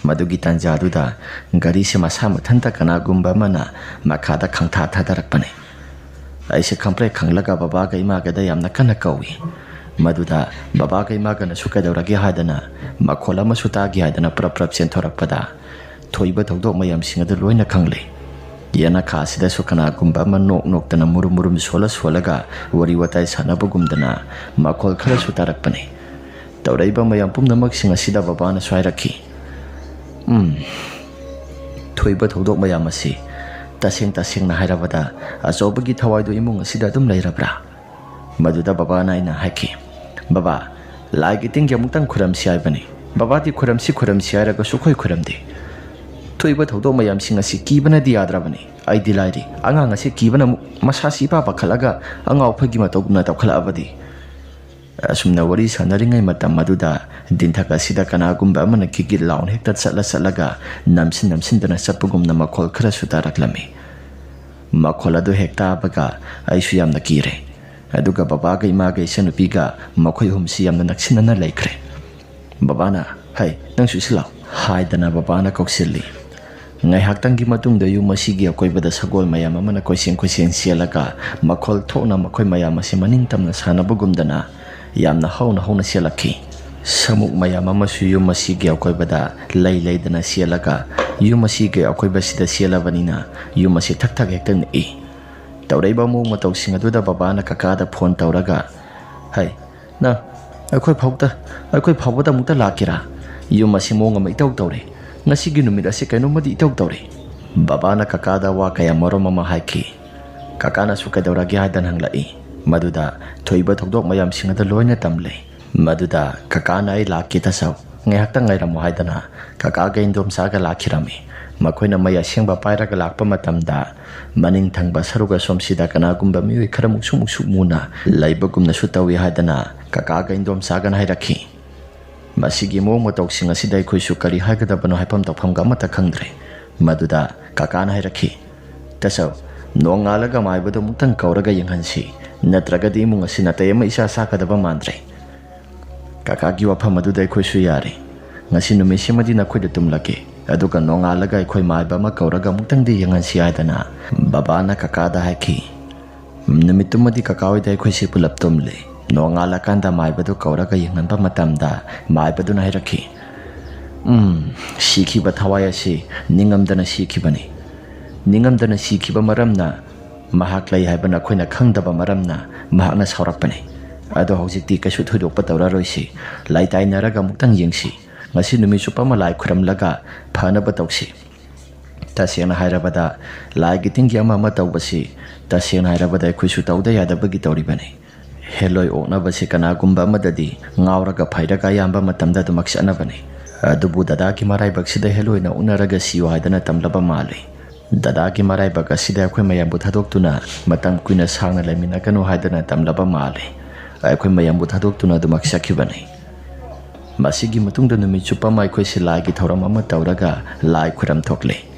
Madugi tanja aduda gari se masa mathanta kanagumba mana makada khangtha thadarakpani. Aisi khample khanglaga babaga imaga da yamna kana kawi. Maduda babaga imaga na sukadauragi haidana makhola masutagi haidana prap senthorakpada thoiba thogdok mayam singada loina khangle. Yana khasida sukana gumba man nok tana murum sola wari watai sanabagumdana makol khara sutarakpani. Tauraiba mayam pumnamak singa sida babana swairaki. Thoiba thodok mayam asi taseng na hairabada asobagi thawaido imung asida dum leirabra. Maduda babana ina haki. Baba lagi ting yamutang khuram siaibani. Baba di khuram siairaga sukhoi khuramdi. Thoiba thodok mayam singa si kibana di yadrabani ai dilairi anga ngasi kibana masasi pa pakhalaga anga uphagi matogna tawkhala abadi asumna wari sanaringai matam maduda dinthaka sida kanagumba amana kigi laun hekta satlaga namsin dana sapugumna makhol khara sutaraklami makhola do hekta abaga aisu yamna kire aduga babaga imaga isanupiga makhoi humsi yamna naksinana laikre babana hai nang susilaw haidana babana koksilli. Ngai haktangi matungda yu masigi akoibada sagol mayam amana koisen sialaga makhol thokna makhoi mayam ase maning tamna sanabagumdana yamna hauna sialaki. Samuk mayam amasu yu masigi akoibada leidana sialaga yu masigi akoibasida sialabanina yu masi thak hektan e. Tauraiba mo matau singaduda babana kakada phone tauraga hai na akoi phawda mukta lakira yu masi mo ngamai taure. Ngasigi numit ase kaino madi itaw tawre. Babana kakada wa kaya morom mama haiki. Kakana suka dauragi haidan hanglai. Maduda thoiba thogdok mayam singada loina tamle. Maduda kakana ay laki tasaw. Ngayakta ngayramo haidana kakaga indom saga lakirami. Makoina maya siyang bapairaga lakpa matamda maning thangba saruga somsida kanagumba miwi karamuk muna laibagum na sutawi haidana kakaga indom saga na hairaki. Masigi mo matoksinga sidai khoisu kari haigadabano haipam tawphamga amata khangdre. Maduda kakana hairaki tasaw nongalaga maibado mutang kauraga yenghansi natragadi imung asina tayama isa sakadaba mandre. Kakagi wafam maduda khoisu yare ngasi numisimadi nakhoida tumlake aduga nongalaga khoi maiba ma kauraga mutang di yenghansi aidana babana kakada haki numitumadi kakaoida khoisi pulap tumle. Nongala kanda maibado kauraga yenganba matamda maibado na hairaki. Sikiba thawaya si ningamdana sikibani. Ningamdana sikiba maramna mahaklai haibana khoina khangdaba maramna mahakna saurakpani. Ado hojikti kasu thoidokpa tawraroisi laitai naraga muktang yengsi ngasi numi supama lai khuramlaga phanaba tawsi. Tasena hairabada lai giting yama matawbasi tasena hairabada khoisu tawda yadabagi tawribani. Heloi okna basi kanagumba madadi ngauraga phairaga yamba matamda dumak sanabani. Adubu dadagi maraibak sida heloi na unaraga siyo haidana tamlaba mali. Dadagi maraibak asida akhoi mayambu thadoktuna matam kuina sangna laiminagano haidana tamlaba mali. Akhoi mayambu thadoktuna dumak sakibani. Masigi matungda numit chupama akhoi si laigi thauram ama tauraga lai khuram thokle.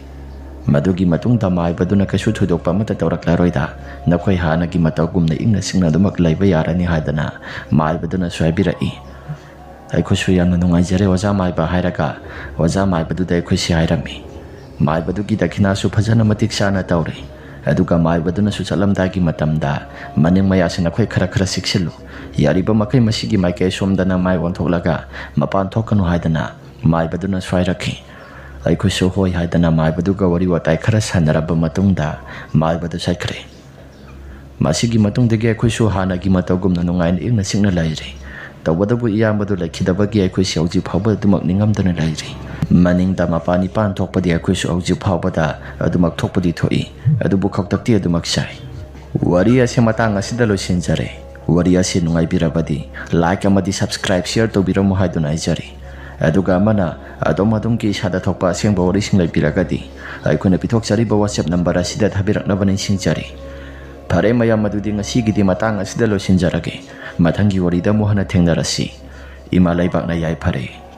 Madugi matungda maibaduna kasu thudokpa amata tawraklaroida nakhoi hanagi matawgumna ingna singna dumak laiba yarani haidana maibaduna swaibirai. Aikhosu yamna nungaijare oja maiba hairaga oja maibaduda aikhosi hairami. Maibadugi dakhina su phajana matik sana tawre. Aduga maibaduna su chalamdagi matamda maning mayasing nakhoi khara siksilu. Yariba makai masigi maike somdana mai wonthoklaga mapan thokanu haidana maibaduna swairaki. ꯑꯩꯈꯣꯏꯁꯨ ꯍꯣꯏ ꯍꯥꯏꯗꯅ ꯃꯥꯏꯕꯗꯨꯒ ꯋꯥꯔꯤ ꯋꯥꯇꯥꯏ ꯈꯔ ꯁꯥꯟꯅꯔꯕ ꯃꯇꯨꯡꯗ ꯃꯥꯏꯕꯗꯨ ꯆꯠꯈ꯭ꯔꯦ꯫ ꯃꯁꯤꯒꯤ ꯃꯇꯨꯡꯗꯒꯤ ꯑꯩꯈꯣꯏꯁꯨ ꯍꯥꯟꯅꯒꯤ ꯃꯇꯧꯒꯨꯝꯅ ꯅꯨꯡꯉꯥꯏꯅ ꯏꯪꯅ ꯆꯤꯛꯅ ꯂꯩꯔꯤ꯫ ꯇꯧꯕꯇꯕꯨ ꯏꯌꯥꯝꯕꯗꯨ ꯂꯩꯈꯤꯗꯕꯒꯤ ꯑꯩꯈꯣꯏꯁꯤ ꯍꯧꯖꯤꯛ ꯐꯥꯎꯕ ꯑꯗꯨꯃꯛ ꯅꯤꯡꯉꯝꯗꯅ ꯂꯩꯔꯤ꯫ ꯃꯅꯤꯡꯗ ꯃꯄꯥꯟ ꯏꯄꯥꯟ ꯊꯣꯛꯄꯗꯤ ꯑꯩꯈꯣꯏꯁꯨ ꯍꯧꯖꯤꯛ ꯐꯥꯎꯕꯗ ꯑꯗꯨꯃꯛ ꯊꯣꯛꯄꯗꯤ ꯊꯣꯛꯏ, ꯑꯗꯨꯕꯨ ꯈꯧꯇꯛꯇꯤ ꯑꯗꯨꯃꯛ ꯆꯥꯏ꯫ ꯋꯥꯔꯤ ꯑꯁꯤ ꯃꯇꯥꯡ ꯑꯁꯤꯗ ꯂꯣꯏꯁꯤꯟꯖꯔꯦ꯫ ꯋꯥꯔꯤ ꯑꯁꯤ ꯅꯨꯡꯉꯥꯏꯕꯤꯔꯕꯗꯤ ꯂꯥꯏꯛ ꯑꯃꯗꯤ ꯁꯕꯁꯀ꯭ꯔꯥꯏꯕ ꯁꯤꯌꯔ ꯇꯧꯕꯤꯔꯝꯃꯨ ꯍꯥꯏꯗꯨꯅ ꯍꯥꯏꯖꯔꯤ꯫ ꯑꯗꯨꯒ ꯑꯃꯅ ꯑꯗꯣꯝꯒꯤ ꯏꯁꯥꯗ ꯊꯣꯛꯄ ꯑꯁꯦꯡꯕ ꯋꯥꯔꯤꯁꯤꯡ ꯂꯩꯕꯤꯔꯒꯗꯤ ꯑꯩꯈꯣꯏꯅ ꯄꯤꯊꯣꯛꯆꯔꯤꯕ WhatsApp ꯅꯝꯕꯔ ꯑꯁꯤꯗ ꯊꯥꯕꯤꯔꯛꯅꯕ ꯅꯤꯡꯁꯤꯡꯖꯔꯤ꯫ ꯐꯔꯦ ꯃꯌꯥꯝ, ꯑꯗꯨꯗꯤ ꯉꯁꯤꯒꯤꯗꯤ ꯃꯇꯥꯡ ꯑꯁꯤꯗ ꯂꯣꯏꯁꯤꯟꯖꯔꯒꯦ꯫ ꯃꯊꯪꯒꯤ ꯋꯥꯔꯤꯗ ꯑꯃꯨꯛ ꯍꯟꯅ ꯊꯦꯡꯅꯔꯁꯤ꯫ ꯏꯃꯥ ꯂꯩꯕꯥꯛꯅ ꯌꯥꯏꯐꯔꯦ꯫